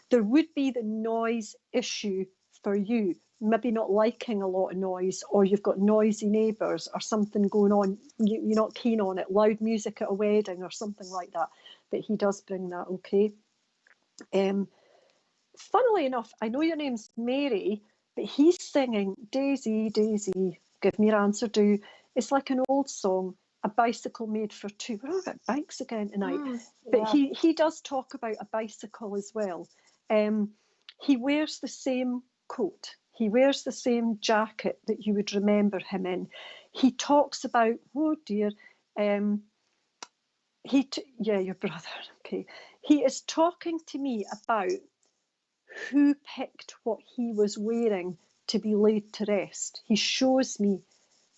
There would be the noise issue for you, maybe not liking a lot of noise, or you've got noisy neighbours or something going on, you're not keen on it, loud music at a wedding or something like that, but he does bring that, okay? Funnily enough, I know your name's Mary, but he's singing Daisy, Daisy, give me your answer, do. It's like an old song, A Bicycle Made for Two. We're all about bikes again tonight. But he does talk about a bicycle as well. He wears the same coat. He wears the same jacket that you would remember him in. He talks about, oh dear, your brother, okay. He is talking to me about who picked what he was wearing to be laid to rest. He shows me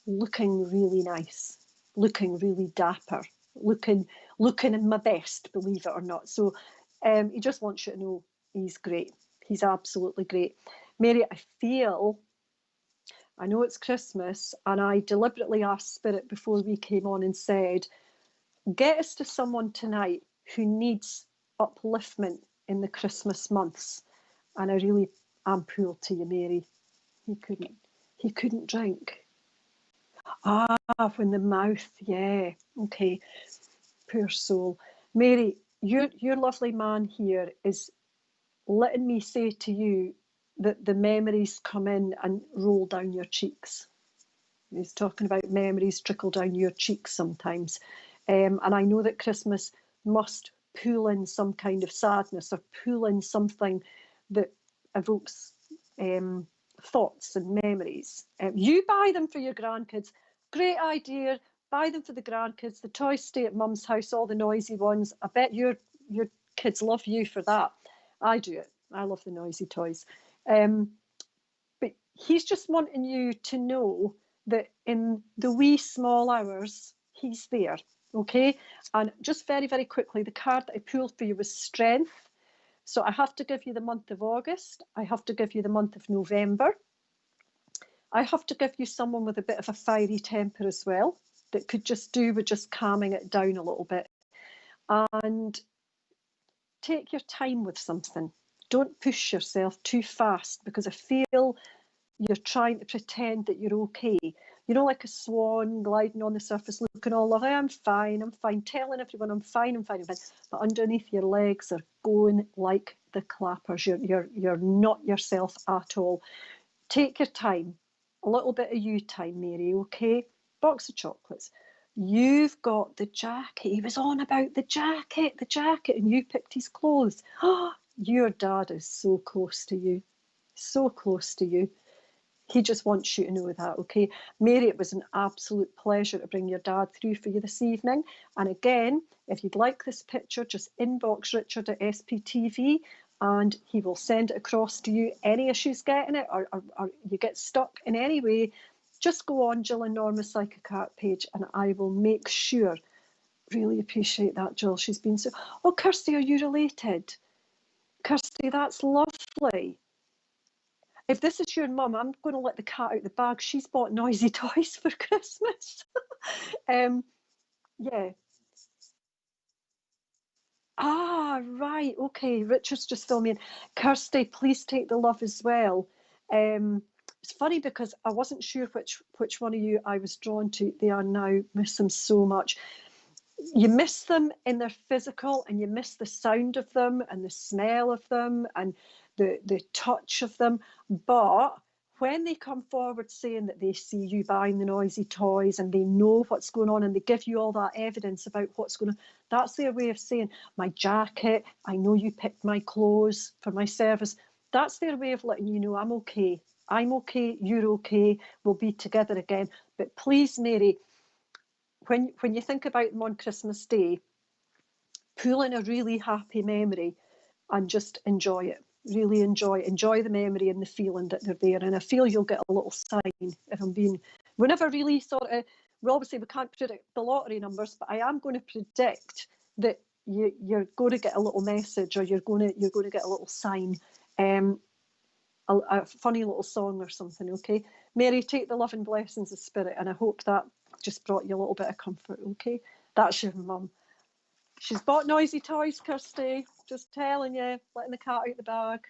looking really nice, looking really dapper, looking in my best, believe it or not. So he just wants you to know he's great. He's absolutely great. Mary, I know it's Christmas, and I deliberately asked Spirit before we came on and said, get us to someone tonight who needs upliftment in the Christmas months. And I really am pulled to you, Mary. He couldn't drink. When the mouth, yeah, okay. Poor soul. Mary, your lovely man here is letting me say to you that the memories come in and roll down your cheeks. He's talking about memories trickle down your cheeks sometimes. And I know that Christmas must pull in some kind of sadness or pull in something that evokes thoughts and memories. You buy them for your grandkids. Great idea. Buy them for the grandkids. The toys stay at mum's house, all the noisy ones. I bet your kids love you for that. I do it. I love the noisy toys. But he's just wanting you to know that in the wee small hours, he's there, okay? And just very, very quickly, the card that I pulled for you was strength. So I have to give you the month of August. I have to give you the month of November. I have to give you someone with a bit of a fiery temper as well, that could just do with just calming it down a little bit. And take your time with something. Don't push yourself too fast, because I feel you're trying to pretend that you're okay. You know, like a swan gliding on the surface, looking all lovely. I'm fine, telling everyone I'm fine. But underneath, your legs are going like the clappers. You're not yourself at all. Take your time, a little bit of you time, Mary, okay? Box of chocolates. You've got the jacket. He was on about the jacket, and you picked his clothes. Your dad is so close to you, so close to you. He just wants you to know that, okay? Mary, it was an absolute pleasure to bring your dad through for you this evening. And again, if you'd like this picture, just inbox Richard at SPTV and he will send it across to you. Any issues getting it, or you get stuck in any way, just go on Jilly Noma Psychic Art page and I will make sure. Really appreciate that, Jill. She's been so... Oh, Kirsty, are you related? Kirsty, that's lovely. If this is your mum, I'm going to let the cat out the bag. She's bought noisy toys for Christmas. Yeah. Right. Okay. Richard's just filming. Kirsty, please take the love as well. It's funny because I wasn't sure which one of you I was drawn to. They are now, miss them so much. You miss them in their physical, and you miss the sound of them and the smell of them and the touch of them. But when they come forward saying that they see you buying the noisy toys and they know what's going on and they give you all that evidence about what's going on, that's their way of saying, my jacket, I know you picked my clothes for my service. That's their way of letting you know, I'm okay, you're okay, we'll be together again. But please, Mary, when you think about them on Christmas Day, pull in a really happy memory and just enjoy it. Really enjoy the memory and the feeling that they're there. And I feel you'll get a little sign if I'm being... We never really sort of... We always say we can't predict the lottery numbers, but I am going to predict that you're going to get a little message, or you're going to get a little sign, a funny little song or something, okay? Mary, take the love and blessings of Spirit, and I hope that just brought you a little bit of comfort, okay? That's your mum. She's bought noisy toys, Kirsty. Just telling you, letting the cat out the bag.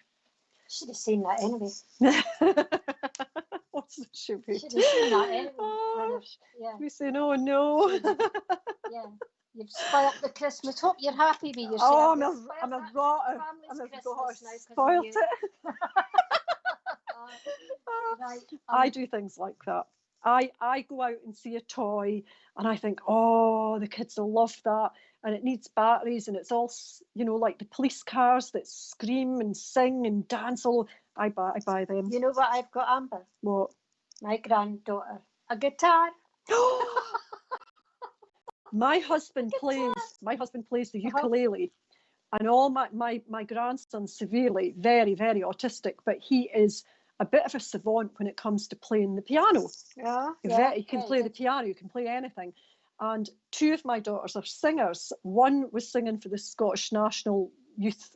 Should have seen that anyway. What's the should be? Should have seen that anyway. Oh, yeah. We say no. Yeah. You've spoilt the Christmas. Hope you're happy with yourself. Oh, I'm a rotter. Spoilt it. Right. I do things like that. I go out and see a toy and I think, oh, the kids will love that, and it needs batteries, and it's all, you know, like the police cars that scream and sing and dance all over. I buy them. You know what I've got, Amber? What? My granddaughter. A guitar. My husband plays the ukulele. And all my grandson's severely, very, very autistic, but he is a bit of a savant when it comes to playing the piano. You can play the piano, you can play anything. And two of my daughters are singers. One was singing for the Scottish National Youth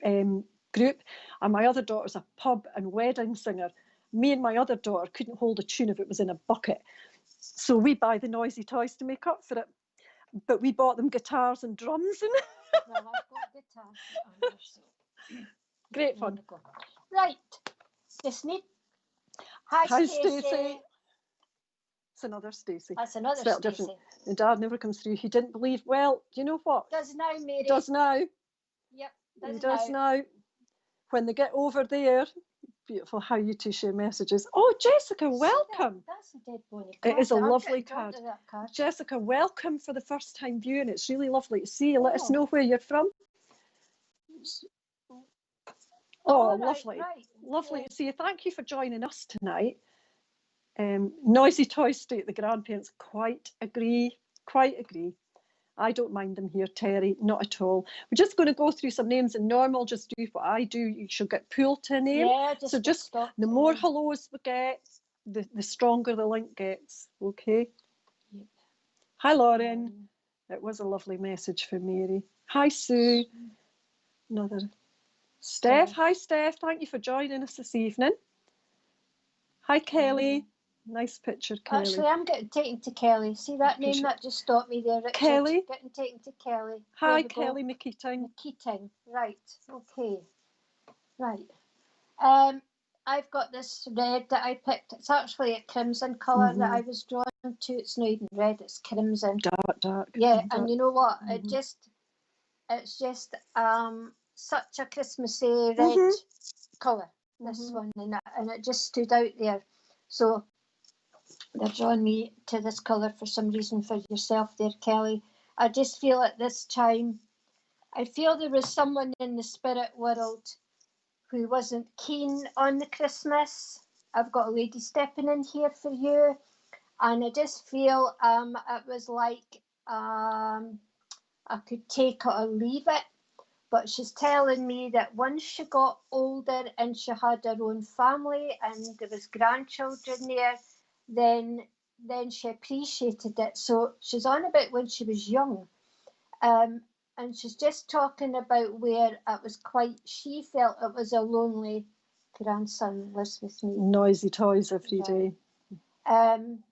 group, and my other daughter's a pub and wedding singer. Me and my other daughter couldn't hold a tune if it was in a bucket. So we buy the noisy toys to make up for it. But we bought them guitars and drums. And well, I've got guitars. Great fun. Right. Disney. Hi, Stacey. It's another Stacey. That's another Stacey. Different. And Dad never comes through. He didn't believe. Well, do you know what? Does now, Mary. Does now. Yep. He does now. When they get over there. Beautiful how you two share messages. Oh, Jessica, welcome. That's a dead bony card. It is a lovely card. card. Jessica, welcome for the first time viewing. It's really lovely to see you. Let us know where you're from. Oh, lovely. Right. Lovely to see you. Thank you for joining us tonight. Noisy Toy State, the grandparents, quite agree. I don't mind them here, Terry, not at all. We're just going to go through some names, and Norma will just do what I do. You should get pulled to a name. Yeah, so just the more hellos we get, the stronger the link gets. Okay. Yep. Hi, Lauren. It was a lovely message for Mary. Hi, Sue. Another. Steph. Hi, Steph. Thank you for joining us this evening. Hi, Kelly. Nice picture, Kelly. Actually, I'm getting taken to Kelly. See that name that just stopped me there, Richard? Kelly. Getting taken to Kelly. Hi, Kelly McKeating. McKeating. Right. Okay. Right. I've got this red that I picked. It's actually a crimson colour that I was drawn to. It's not even red. It's crimson. Dark. Yeah, and you know what? It's just such a Christmassy red colour. This one, and it just stood out there. So they're drawing me to this colour for some reason for yourself there, Kelly. I just feel at this time, I feel there was someone in the spirit world who wasn't keen on the Christmas. I've got a lady stepping in here for you. And I just feel it was like I could take it or leave it. But she's telling me that once she got older and she had her own family and there was grandchildren there, then she appreciated it. So she's on about when she was young. And she's just talking about where it was she felt it was a lonely grandson lives with me. Noisy toys every day. And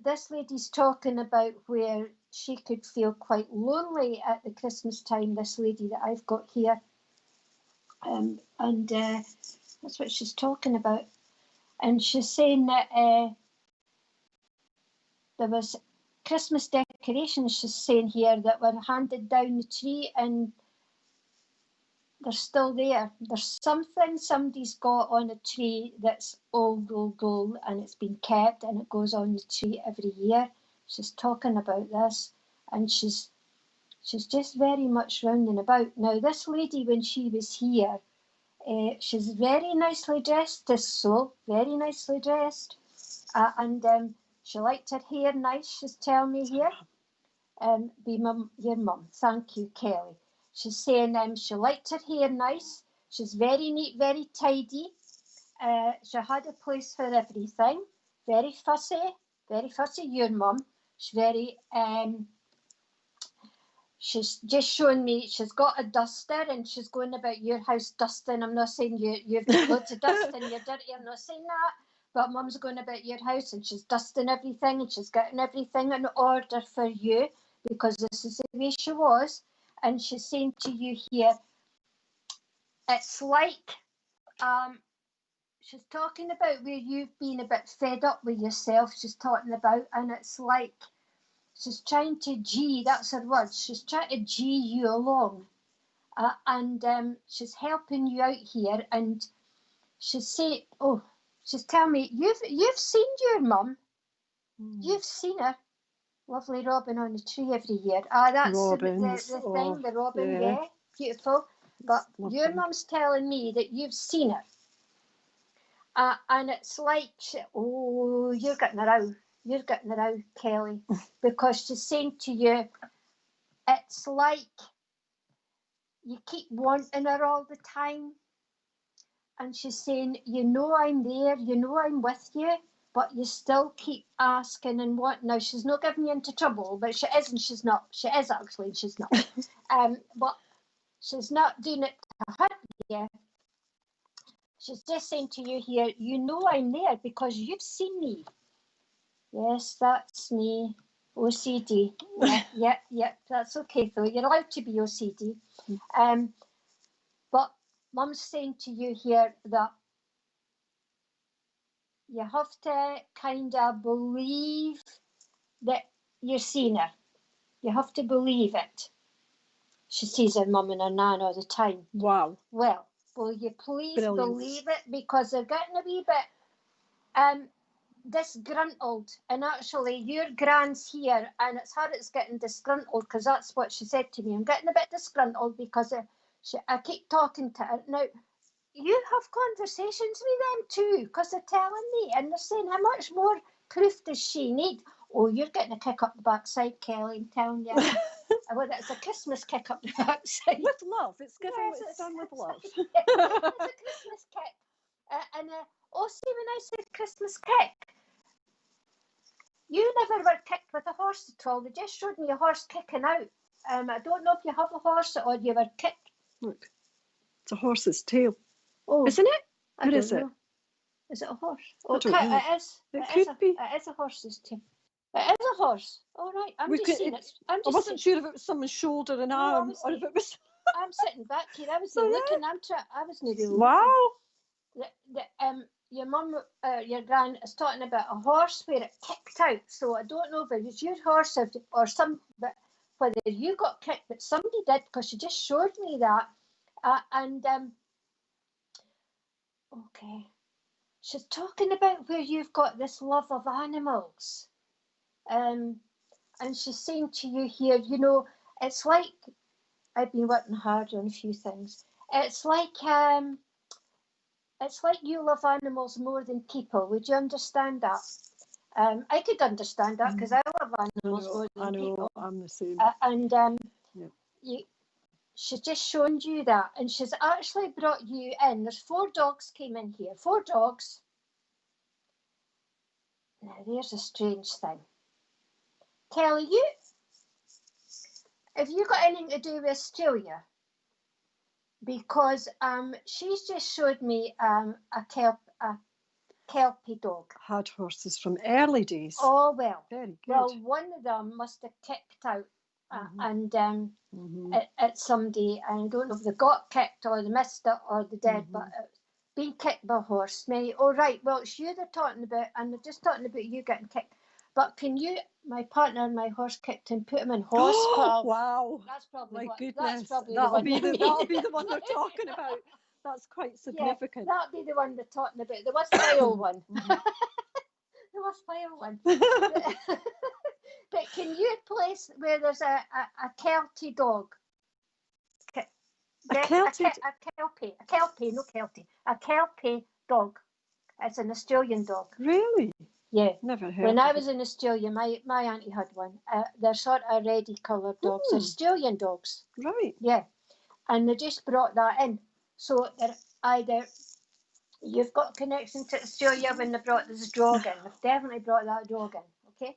this lady's talking about where she could feel quite lonely at the Christmas time, this lady that I've got here. And that's what she's talking about. And she's saying that there was Christmas decorations, she's saying here, that were handed down the tree and they're still there. There's something somebody's got on a tree that's old, and it's been kept and it goes on the tree every year. She's talking about this and she's just very much rounding about. Now, this lady, when she was here, she's very nicely dressed, this soul, very nicely dressed. And she liked her hair nice, she's telling me here. Your mum. Thank you, Kelly. She's saying she liked her hair nice. She's very neat, very tidy. She had a place for everything. Very fussy, your mum. She's very, she's just showing me, she's got a duster and she's going about your house dusting. I'm not saying you've got loads of dust and you're dirty, I'm not saying that. But mum's going about your house and she's dusting everything and she's getting everything in order for you because this is the way she was. And she's saying to you here, it's like, she's talking about where you've been a bit fed up with yourself, she's talking about, and it's like, she's trying to that's her word, she's trying to you along. And she's helping you out here, and she's saying, she's telling me, you've seen your mum, you've seen her. Lovely robin on the tree every year. That's the thing, the robin, yeah, beautiful. But your mum's telling me that you've seen her. And it's like, you're getting her out, Kelly. Because she's saying to you, it's like you keep wanting her all the time. and she's saying, you know I'm there, you know I'm with you, but you still keep asking and what. Now, she's not giving you into trouble, but she is and she's not. She is actually and she's not. But she's not doing it to hurt you. She's just saying to you here, you know I'm there because you've seen me. Yes, that's me. OCD. Yeah, that's okay though. You're allowed to be OCD. But Mum's saying to you here that you have to kind of believe that you're seeing her. You have to believe it. She sees her mum and her nan all the time. Wow. Well, will you please Brilliant. believe it? Because they're getting a wee bit disgruntled. And actually, your gran's here, and it's her that's getting disgruntled, because that's what she said to me. I'm getting a bit disgruntled because I keep talking to her. Now, you have conversations with them too, because they're telling me, and they're saying, how much more proof does she need? Oh, you're getting a kick up the backside, Kelly, I'm telling you. Well, that's a Christmas kick up the backside. With love. It's given, it's done with love. It's a Christmas kick. See, when I said Christmas kick, you never were kicked with a horse at all. They just showed me a horse kicking out. I don't know if you have a horse or you were kicked. Look, it's a horse's tail. Oh, isn't it? What is it? Is it a horse? I don't know. It is. It could be. It is a horse's tail. It is a horse. All right. I'm just saying it. I wasn't sure if it was someone's shoulder and arm or if it was. I'm sitting back here. I was looking. I was nearly looking. Wow. Your mum, your gran is talking about a horse where it kicked out. So I don't know if it was your horse or some, but whether you got kicked, but somebody did, because she just showed me that. Okay. She's talking about where you've got this love of animals. And she's saying to you here, you know, it's like, I've been working hard on a few things. It's like you love animals more than people. Would you understand that? I could understand that because I love animals more than people. I'm the same. She's just shown you that, and she's actually brought you in. There's 4 dogs came in here. 4 dogs. Now there's a strange thing. Kelly, have you got anything to do with Australia? Because she's just showed me a Kelpie dog. Had horses from early days. Oh, well. Very good. Well, one of them must have kicked out at somebody. I don't know if they got kicked or they missed it or they did, but being kicked by a horse. Now, all right, well, it's you they're talking about, and they're just talking about you getting kicked. But can you, my partner and my horse kicked and put him in hospital? Wow. That's probably that'll be the one they're talking about. That's quite significant. Yeah, that'll be the one they're talking about. The worthwhile one. The worthwhile one. But can you place where there's a Keltie dog? A Kelpie dog. It's an Australian dog. Really? Yeah. Never heard. When I was in Australia, my auntie had one. They're sort of reddy coloured dogs. Australian dogs. Right. Yeah. And they just brought that in. So they're either you've got a connection to Australia when they brought this dog in. They've definitely brought that dog in. Okay.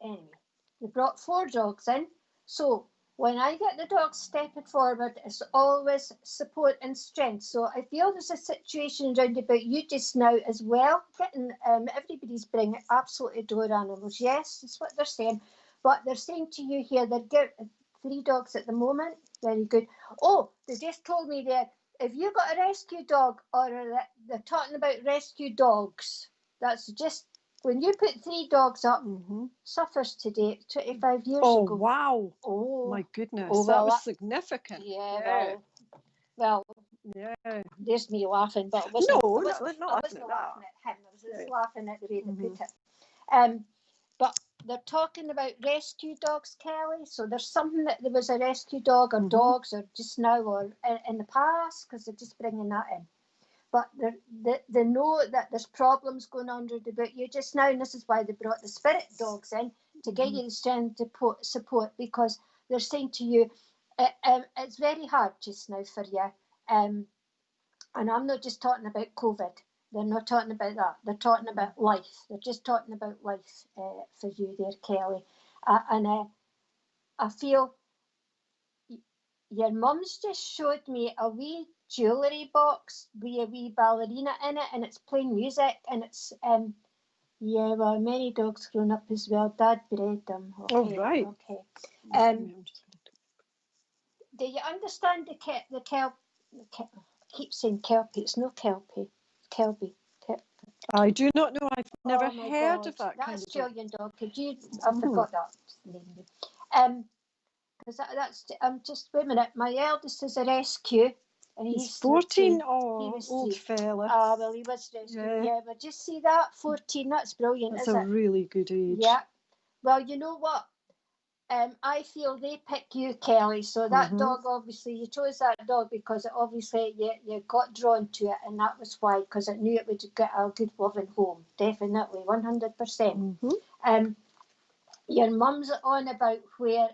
Anyway, they brought 4 dogs in. So when I get the dogs stepping forward, it's always support and strength. So I feel there's a situation around about you just now as well. Getting everybody's bringing absolutely adore animals. Yes, that's what they're saying. But they're saying to you here, they're getting 3 dogs at the moment. Very good. Oh, they just told me there, if you got a rescue dog, or they're talking about rescue dogs, that's just, when you put 3 dogs up, suffers today, 25 years ago. Oh, wow. Oh, my goodness. Oh, that was significant. Yeah. Well, yeah. There's me laughing, but I wasn't, not laughing at at him. I was just laughing at the way they put it. But they're talking about rescue dogs, Kelly. So there's something that there was a rescue dog or dogs or just now or in the past, because they're just bringing that in. But they know that there's problems going on about you just now, and this is why they brought the spirit dogs in, to give you the strength to support, because they're saying to you, it's very hard just now for you. And I'm not just talking about COVID. They're not talking about that. They're talking about life. They're just talking about life for you there, Kelly. And I feel your mum's just showed me a wee jewellery box with a wee ballerina in it, and it's playing music, and it's yeah, well, many dogs grown up as well. Dad bred them. Okay, Oh, right. Okay. Do you understand the kelp? I keep saying kelpie. It's no kelpie. Kelpie. I do not know. I've never Oh my heard God. of that That kind of dog. Australian dog. Could you? I forgot that name. Because that's. I'm just wait a minute. My eldest is a rescue, and He's he's 14. 13. Oh, He was old 3. fella. Ah, well, he was rescued. Yeah, but just see that 14. That's brilliant, That's is a it? really good age. Yeah. Well, you know what? I feel they pick you, Kelly. So that dog, obviously, you chose that dog because it obviously you got drawn to it, and that was why, because it knew it would get a good loving home. Definitely, 100%. Your mum's on about where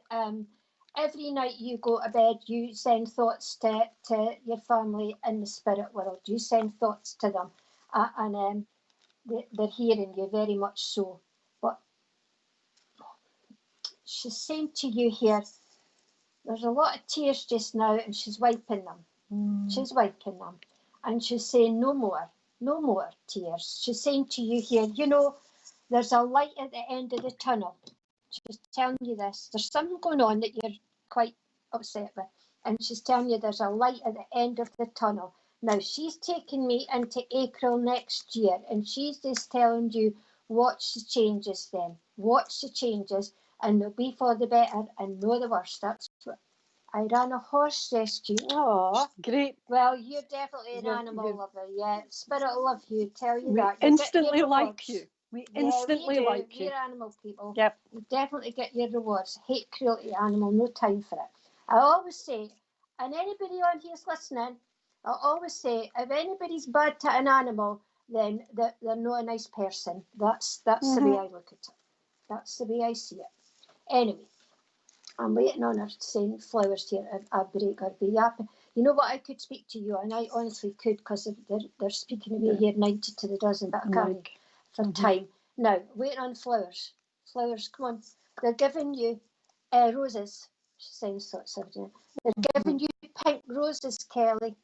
every night you go to bed, you send thoughts to your family in the spirit world. You send thoughts to them, and they're hearing you very much so. But she's saying to you here, there's a lot of tears just now, and she's wiping them. She's wiping them. And she's saying, no more tears. She's saying to you here, you know, there's a light at the end of the tunnel. She's telling you this. There's something going on that you're quite upset with. And she's telling you there's a light at the end of the tunnel. Now, she's taking me into April next year, and she's just telling you, watch the changes then. Watch the changes, and they'll be for the better and no the worse. That's what I ran a horse rescue. Oh, great. Well, you're definitely an animal lover. Yeah, Spirit will love you. Tell you that. We instantly like you. We instantly like you. We're animal people. Yep. You definitely get your rewards. Hate cruelty animal, no time for it. I always say, and anybody on here's listening, I always say, if anybody's bad to an animal, then they're not a nice person. That's the way I look at it. That's the way I see it. Anyway, I'm waiting on her saying flowers here. I break her be yapping. You know what? I could speak to you, and I honestly could, because they're speaking to me here 90 to the dozen, but I can't for time. Now, waiting on flowers. Flowers, come on. They're giving you roses. She's saying sorts of it. They're giving you pink roses, Kelly.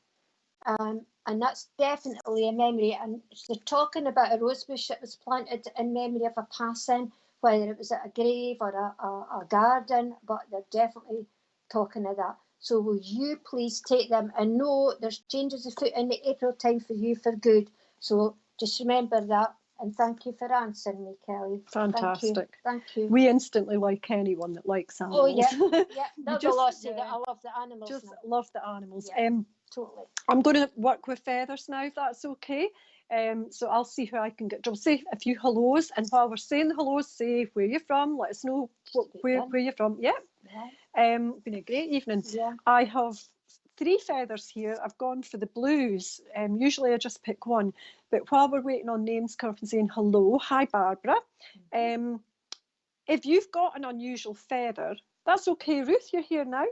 And that's definitely a memory. And they're talking about a rose bush that was planted in memory of a passing, whether it was at a grave or a garden, but they're definitely talking of that. So will you please take them? And no, there's changes afoot in the April time for you for good. So just remember that. And thank you for answering me, Kelly. Fantastic. Thank you. We instantly like anyone that likes animals. Oh, yeah. Yeah. That's all I say, that I love the animals. Just now. love the animals. Yeah, totally. I'm going to work with feathers now, if that's okay. So I'll see who I can get. I'll say a few hellos, and while we're saying the hellos, say where you're from. Let us know where you're from. Yeah. Been a great evening. Yeah. I have 3 feathers here. I've gone for the blues. Usually I just pick one, but while we're waiting on names come up and saying hello, hi Barbara. If you've got an unusual feather, that's okay. Ruth, you're here now.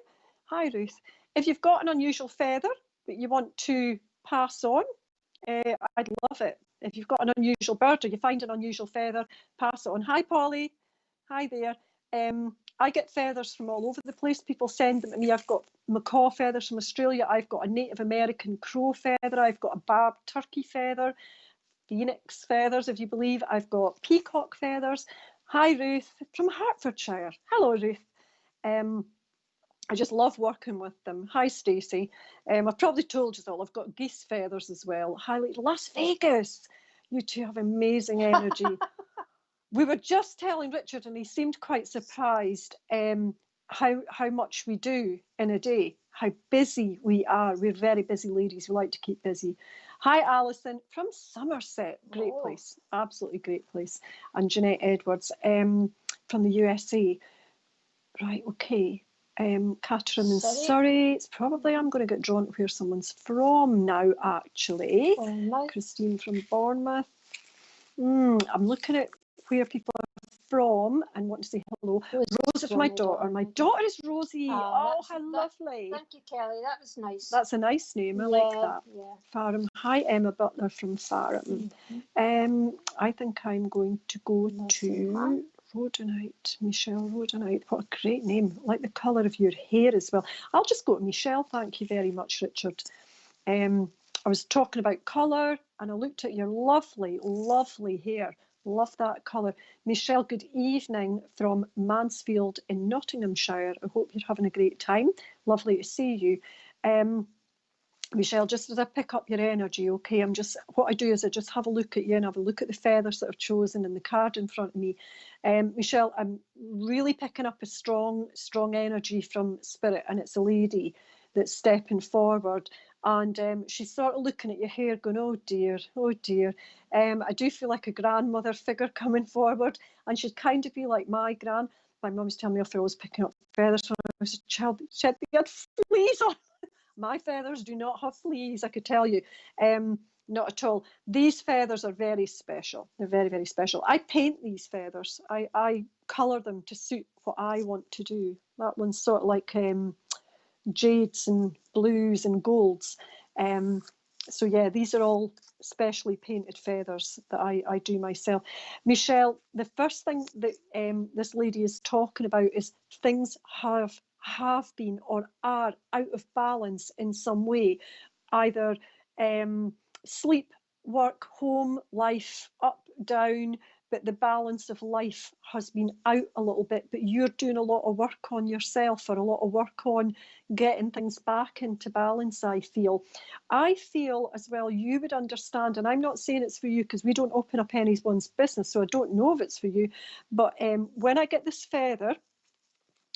Hi Ruth. If you've got an unusual feather that you want to pass on, I'd love it. If you've got an unusual bird or you find an unusual feather, pass it on. Hi Polly. Hi there. I get feathers from all over the place. People send them to me. I've got macaw feathers from Australia. I've got a Native American crow feather. I've got a barbed turkey feather, phoenix feathers, if you believe. I've got peacock feathers. Hi Ruth from Hertfordshire. Hello Ruth. I just love working with them. Hi Stacey. I've probably told you all. I've got geese feathers as well. Hi Las Vegas. You two have amazing energy. We were just telling Richard, and he seemed quite surprised how much we do in a day, how busy we are. We're very busy ladies. We like to keep busy. Hi, Alison from Somerset. Great place. Absolutely great place. And Jeanette Edwards from the USA. Right, okay. Catherine in Surrey. It's probably, I'm going to get drawn to where someone's from now, actually. Christine from Bournemouth. I'm looking at where people are from, and want to say hello, Rosa from my daughter. My daughter is Rosie. Oh, how lovely. Thank you, Kelly. That was nice. That's a nice name. I like that. Yeah. Fareham. Hi, Emma Butler from Fareham. I think I'm going to go to Rhodanite. Michelle Rhodanite. What a great name. I like the colour of your hair as well. I'll just go to Michelle. Thank you very much, Richard. I was talking about colour and I looked at your lovely, lovely hair. Love that colour. Michelle, good evening from Mansfield in Nottinghamshire. I hope you're having a great time. Lovely to see you. Michelle, just as I pick up your energy, okay, what I do is I just have a look at you and have a look at the feathers that I've chosen and the card in front of me. Michelle, I'm really picking up a strong energy from Spirit, and it's a lady that's stepping forward. And she's sort of looking at your hair going, oh dear, oh dear. I do feel like a grandmother figure coming forward, and she'd kind of be like my gran. My mum was telling me off, I was picking up feathers when I was a child. She had fleas on. My feathers do not have fleas, I could tell you. Not at all. These feathers are very special. They're very, very special. I paint these feathers. I colour them to suit what I want to do. That one's sort of like jades and blues and golds. So yeah, these are all specially painted feathers that I do myself. Michelle, the first thing that this lady is talking about is things have been or are out of balance in some way, either sleep, work, home, life, up, down, but the balance of life has been out a little bit, but you're doing a lot of work on yourself or a lot of work on getting things back into balance, I feel. I feel as well you would understand, and I'm not saying it's for you because we don't open up anyone's business, so I don't know if it's for you, but when I get this feather,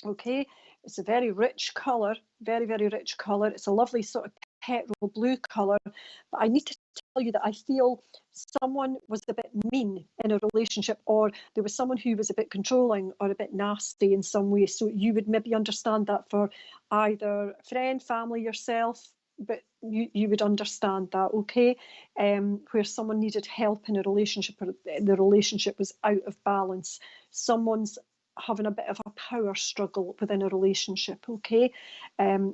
okay, it's a very rich colour, very, very rich colour. It's a lovely sort of petrol blue colour, but I need to tell you that I feel someone was a bit mean in a relationship, or there was someone who was a bit controlling or a bit nasty in some way. So you would maybe understand that for either friend, family, yourself, but you would understand that, okay? Where someone needed help in a relationship or the relationship was out of balance. Someone's having a bit of a power struggle within a relationship, okay?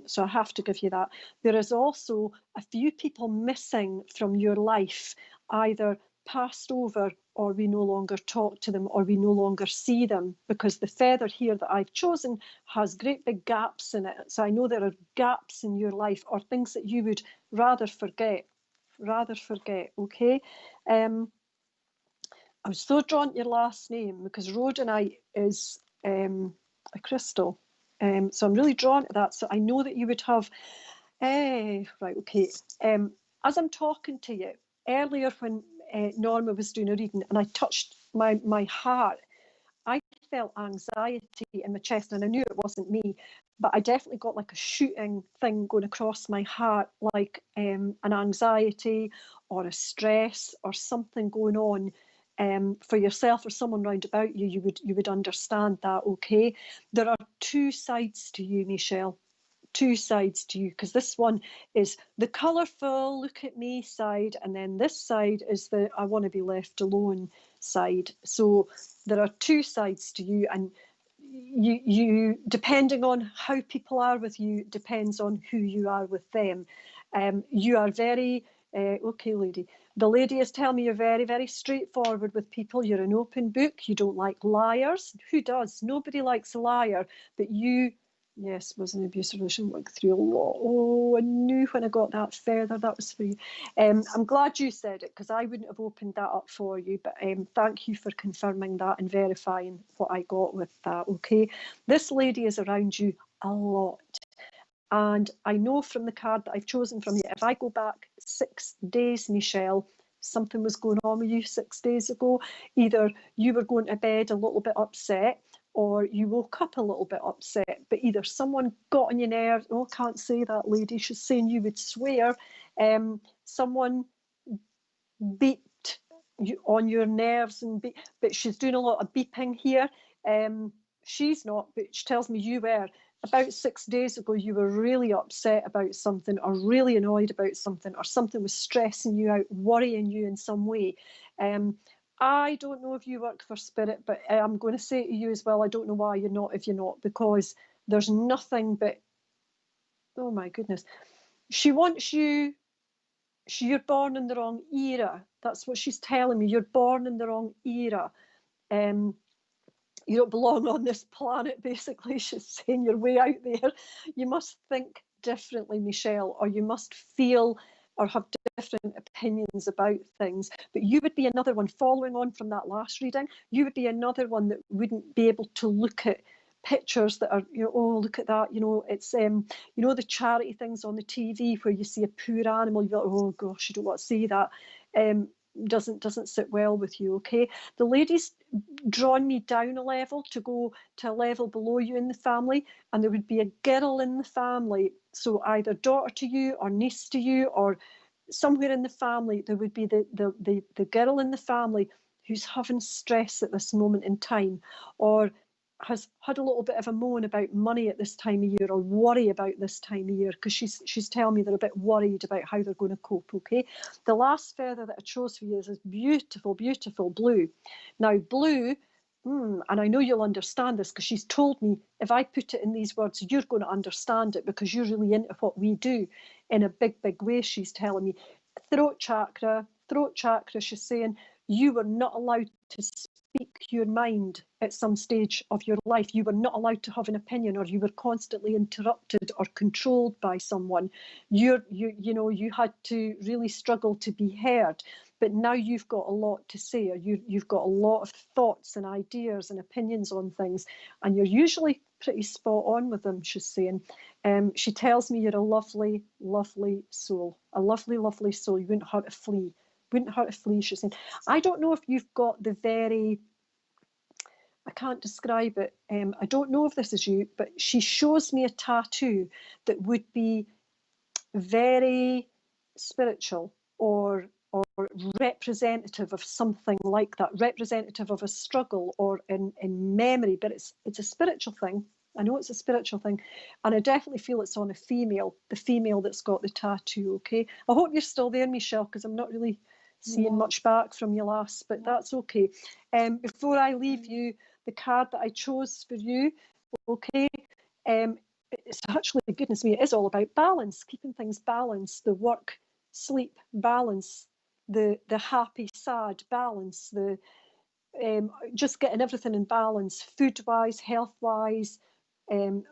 So I have to give you that. There is also a few people missing from your life, either passed over or we no longer talk to them or we no longer see them, because the feather here that I've chosen has great big gaps in it. So I know there are gaps in your life or things that you would rather forget, okay? I was so drawn to your last name because rhodonite is a crystal. So I'm really drawn to that. So I know that you would have, right, okay. As I'm talking to you, earlier when Norma was doing a reading and I touched my heart, I felt anxiety in my chest and I knew it wasn't me, but I definitely got like a shooting thing going across my heart, like an anxiety or a stress or something going on. For yourself or someone round about you, you would understand that, okay? There are two sides to you, Michelle, two sides to you, because this one is the colourful, look at me side, and then this side is the I want to be left alone side. So there are two sides to you, and you depending on how people are with you depends on who you are with them. You are very okay, lady. The lady is telling me you're very, very straightforward with people. You're an open book. You don't like liars. Who does? Nobody likes a liar. But you, yes, was an abusive relationship, went through a lot. Oh, I knew when I got that feather that was for you. I'm glad you said it because I wouldn't have opened that up for you. But thank you for confirming that and verifying what I got with that, okay? This lady is around you a lot. And I know from the card that I've chosen from you, if I go back 6 days, Michelle, something was going on with you 6 days ago. Either you were going to bed a little bit upset or you woke up a little bit upset, but either someone got on your nerves. Oh, I can't say that, lady. She's saying you would swear. Someone beeped you on your nerves, but she's doing a lot of beeping here. She's not, but she tells me you were. About 6 days ago, you were really upset about something or really annoyed about something or something was stressing you out, worrying you in some way. I don't know if you work for spirit, but I'm going to say to you as well, I don't know why you're not if you're not, because there's nothing but, oh my goodness. She wants you, you're born in the wrong era. That's what she's telling me. You're born in the wrong era. You don't belong on this planet, basically. She's saying you're way out there. You must think differently, Michelle, or you must feel or have different opinions about things. But you would be another one, following on from that last reading, you would be another one that wouldn't be able to look at pictures that are, oh, look at that, it's, the charity things on the TV where you see a poor animal, you're like, oh gosh, you don't want to see that. Doesn't sit well with you, okay? The lady's drawn me down a level to go to a level below you in the family, and there would be a girl in the family, so either daughter to you or niece to you or somewhere in the family, there would be the girl in the family who's having stress at this moment in time, or has had a little bit of a moan about money at this time of year, or worry about this time of year, because she's telling me they're a bit worried about how they're going to cope, okay? The last feather that I chose for you is this beautiful, beautiful blue. Now, blue, and I know you'll understand this because she's told me if I put it in these words, you're going to understand it because you're really into what we do in a big, big way, she's telling me. Throat chakra, she's saying, you were not allowed to speak your mind at some stage of your life. You were not allowed to have an opinion, or you were constantly interrupted or controlled by someone. You had to really struggle to be heard. But now you've got a lot to say, or you've got a lot of thoughts and ideas and opinions on things, and you're usually pretty spot on with them, she's saying. She tells me you're a lovely, lovely soul. A lovely, lovely soul. You wouldn't hurt a flea. Wouldn't hurt a flea, she's saying. I don't know if you've got the very, I can't describe it. I don't know if this is you, but she shows me a tattoo that would be very spiritual or representative of something like that, representative of a struggle or in memory, but it's a spiritual thing. I know it's a spiritual thing, and I definitely feel it's on a female, the female that's got the tattoo, okay? I hope you're still there, Michelle, because I'm not really seeing much back from you last, but that's okay. Before I leave you, the card that I chose for you, okay, it's actually, goodness me, it is all about balance, keeping things balanced, the work, sleep, balance, the happy, sad, balance, the just getting everything in balance, food-wise, health-wise,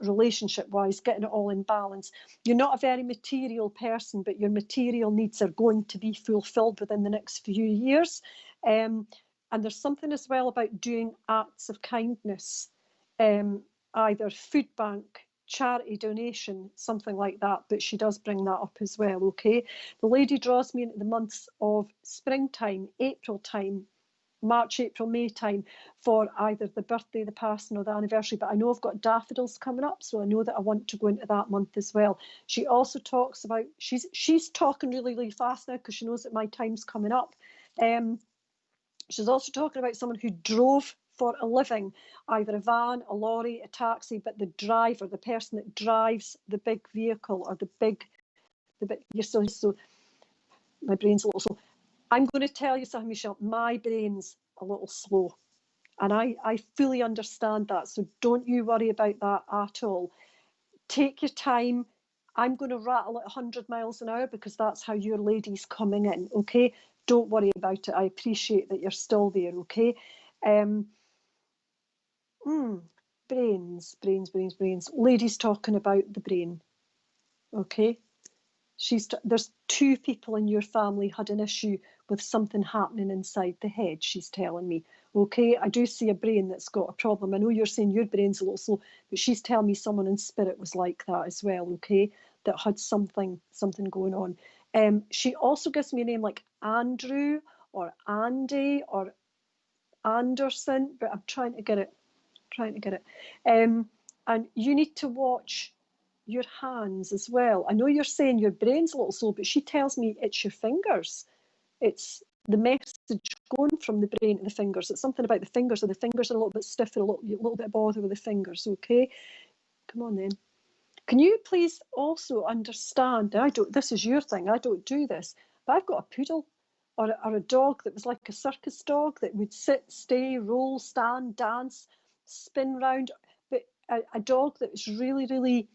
relationship-wise, getting it all in balance. You're not a very material person, but your material needs are going to be fulfilled within the next few years. And there's something as well about doing acts of kindness, either food bank, charity donation, something like that, but she does bring that up as well, okay? The lady draws me into the months of springtime, April time, March, April, May time for either the birthday, the passing or the anniversary, but I know I've got daffodils coming up, so I know that I want to go into that month as well. She also talks about, she's talking really, really fast now because she knows that my time's coming up. She's also talking about someone who drove for a living, either a van, a lorry, a taxi, but the driver, the person that drives the big vehicle or the big, you're so my brain's a little slow. I'm going to tell you something, Michelle, my brain's a little slow, and I fully understand that, so don't you worry about that at all. Take your time. I'm going to rattle at 100 miles an hour because that's how your lady's coming in, okay? Don't worry about it. I appreciate that you're still there, okay? Brains. Lady's talking about the brain, okay? There's two people in your family had an issue with something happening inside the head, she's telling me, okay? I do see a brain that's got a problem. I know you're saying your brain's a little slow, but she's telling me someone in spirit was like that as well, okay? That had something going on. She also gives me a name like Andrew or Andy or Anderson, but I'm trying to get it. And you need to watch your hands as well. I know you're saying your brain's a little slow, but she tells me it's your fingers. It's the message going from the brain to the fingers. It's something about the fingers, or the fingers are a little bit stiff and a little bit of bother with the fingers, okay? Come on then. Can you please also understand, this is your thing, I don't do this, but I've got a poodle or a dog that was like a circus dog that would sit, stay, roll, stand, dance, spin round. But a dog that was really, really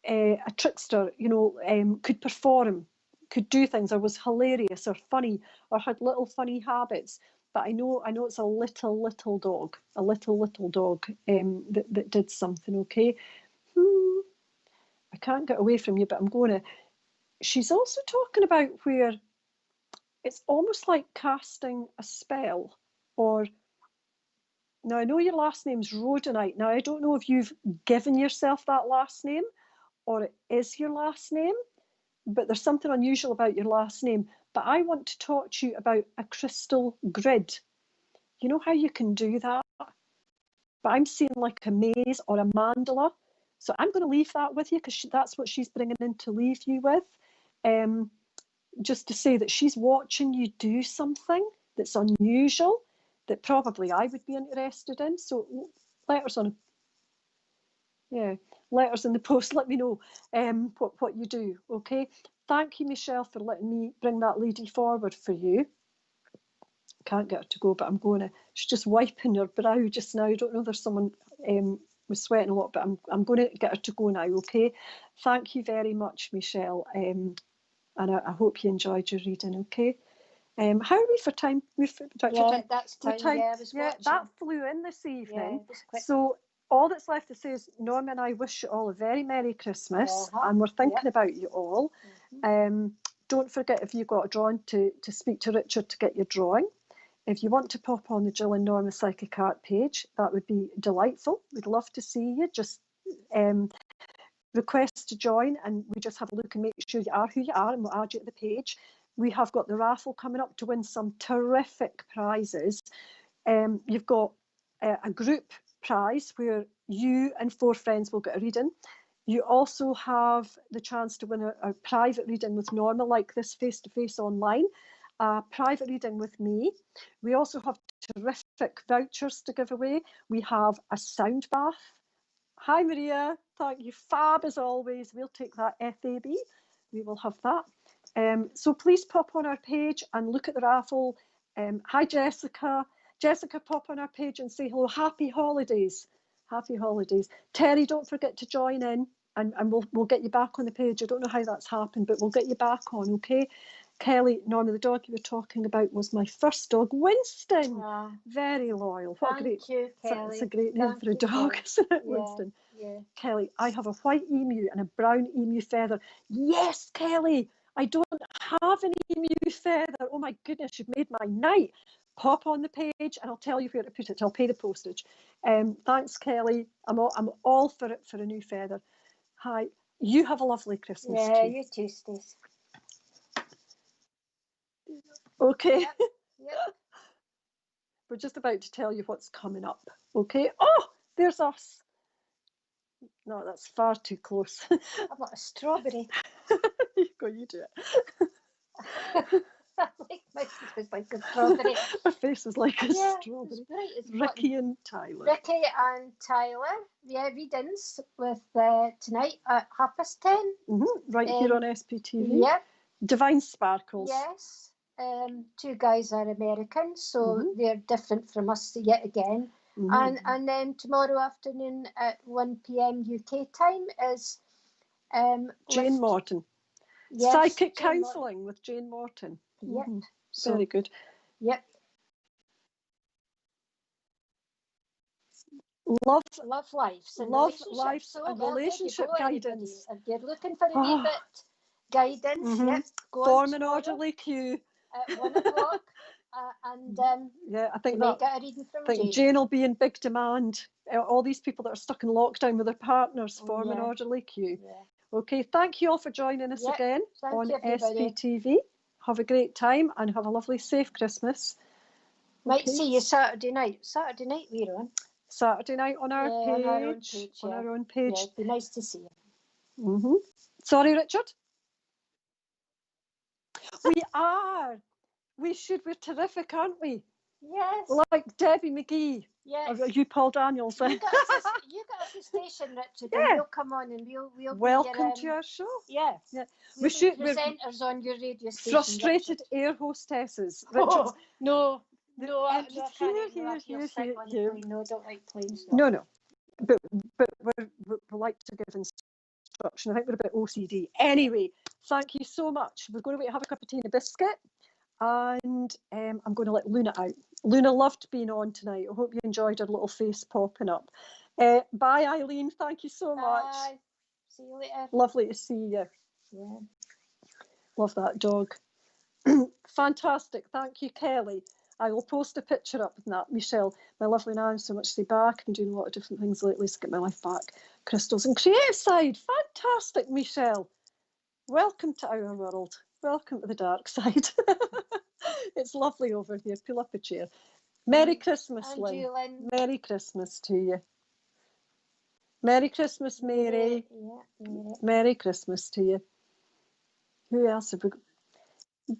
a trickster, you know, could perform, could do things, or was hilarious or funny, or had little funny habits. But I know it's a little dog, that did something. Okay, I can't get away from you, but I'm going to. She's also talking about where it's almost like casting a spell, or now I know your last name's Rhodonite. Now I don't know if you've given yourself that last name or it is your last name, but there's something unusual about your last name. But I want to talk to you about a crystal grid. You know how you can do that? But I'm seeing like a maze or a mandala. So I'm going to leave that with you because that's what she's bringing in to leave you with. Just to say that she's watching you do something that's unusual, that probably I would be interested in. So letters in the post. Let me know what you do. Okay. Thank you, Michelle, for letting me bring that lady forward for you. Can't get her to go, but I'm going to. She's just wiping her brow just now. I don't know. There's someone was sweating a lot, but I'm going to get her to go now. Okay. Thank you very much, Michelle. And I hope you enjoyed your reading. Okay. How are we for time? That's time. That flew in this evening. Yeah, so all that's left to say is Norma and I wish you all a very Merry Christmas, and we're thinking about you all. Don't forget, if you got drawn, to speak to Richard to get your drawing. If you want to pop on the Jill and Norma Psychic Art page, that would be delightful. We'd love to see you. Just request to join, and we just have a look and make sure you are who you are, and we'll add you to the page. We have got the raffle coming up to win some terrific prizes. You've got a group prize where you and 4 friends will get a reading. You also have the chance to win a private reading with Norma, like this face-to-face online, a private reading with me. We also have terrific vouchers to give away. We have a sound bath. Hi, Maria. Thank you. Fab as always. We'll take that FAB. We will have that. So please pop on our page and look at the raffle. Hi, Jessica. Jessica, pop on our page and say hello. Happy holidays. Happy holidays. Terry, don't forget to join in, and we'll get you back on the page. I don't know how that's happened, but we'll get you back on, okay? Kelly, Norma, the dog you were talking about was my first dog, Winston. Very loyal. Thank you, Kelly. It's a great name for a dog, isn't it, Winston? Yeah. Kelly, I have a white emu and a brown emu feather. Yes, Kelly, I don't have an emu feather. Oh my goodness, you've made my night. Pop on the page and I'll tell you where to put it. I'll pay the postage. Thanks, Kelly. I'm all for it, for a new feather. Hi. You have a lovely Christmas too. Yeah, you too, Stacey. Okay. Yep. We're just about to tell you what's coming up. Okay. Oh, there's us. No, that's far too close. I've got a strawberry. You do it. My face is like a strawberry. Her face is like a strawberry. It's bright as Ricky and Tyler. Ricky and Tyler. Yeah, readings with tonight at 10:30. Right here on SPTV. Yeah. Divine Sparkles. Yes. 2 guys are American, so they're different from us yet again. And then tomorrow afternoon at 1 p.m. UK time is Jane Morton. Yes, Psychic counselling with Jane Morton. Yep. Very good. Yep. Love lives and relationship guidance. If you're looking for a wee bit guidance, go Form an orderly queue at 1 o'clock. And I think get a reading from Jane will be in big demand. All these people that are stuck in lockdown with their partners, form an orderly queue. Yeah. Okay, thank you all for joining us again on SPTV. Have a great time and have a lovely, safe Christmas. Might see you Saturday night. Saturday night we're on. Saturday night on our page. On our own page. Yeah, it'd be nice to see you. Sorry, Richard. We are. We should. We're terrific, aren't we? Yes. Like Debbie McGee. Yes. Or you, Paul Daniels. You got us the station, Richard, and we'll come on and we'll welcome be to our show. Yeah. Yeah. We'll We're presenters on your radio station. Frustrated Richard. air hostesses. Richard. No, I here, can't. here, Here. No, I don't like planes. No. But we like to give instruction. I think we're a bit OCD. Anyway, thank you so much. We're going to have a cup of tea and a biscuit, and I'm going to let Luna out. Luna loved being on tonight. I hope you enjoyed her little face popping up. Bye, Eileen. Thank you so much. Bye. See you later. Lovely to see you. Yeah. Love that dog. Fantastic. Thank you, Kelly. I will post a picture up with that. Michelle, my lovely nan, so much to be back. I've been doing a lot of different things lately to get my life back. Crystals and creative side. Fantastic, Michelle. Welcome to our world. Welcome to the dark side. It's lovely over here. Pull up a chair. Merry Christmas, Lynn. Merry Christmas to you. Merry Christmas, Mary. Yeah. Merry Christmas to you. Who else have we got?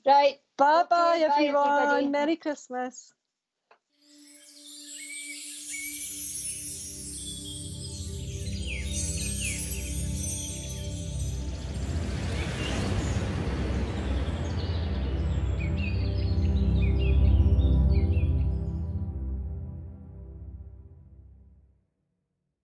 Right. Bye-bye, Okay, everyone. bye, everybody. Merry Christmas.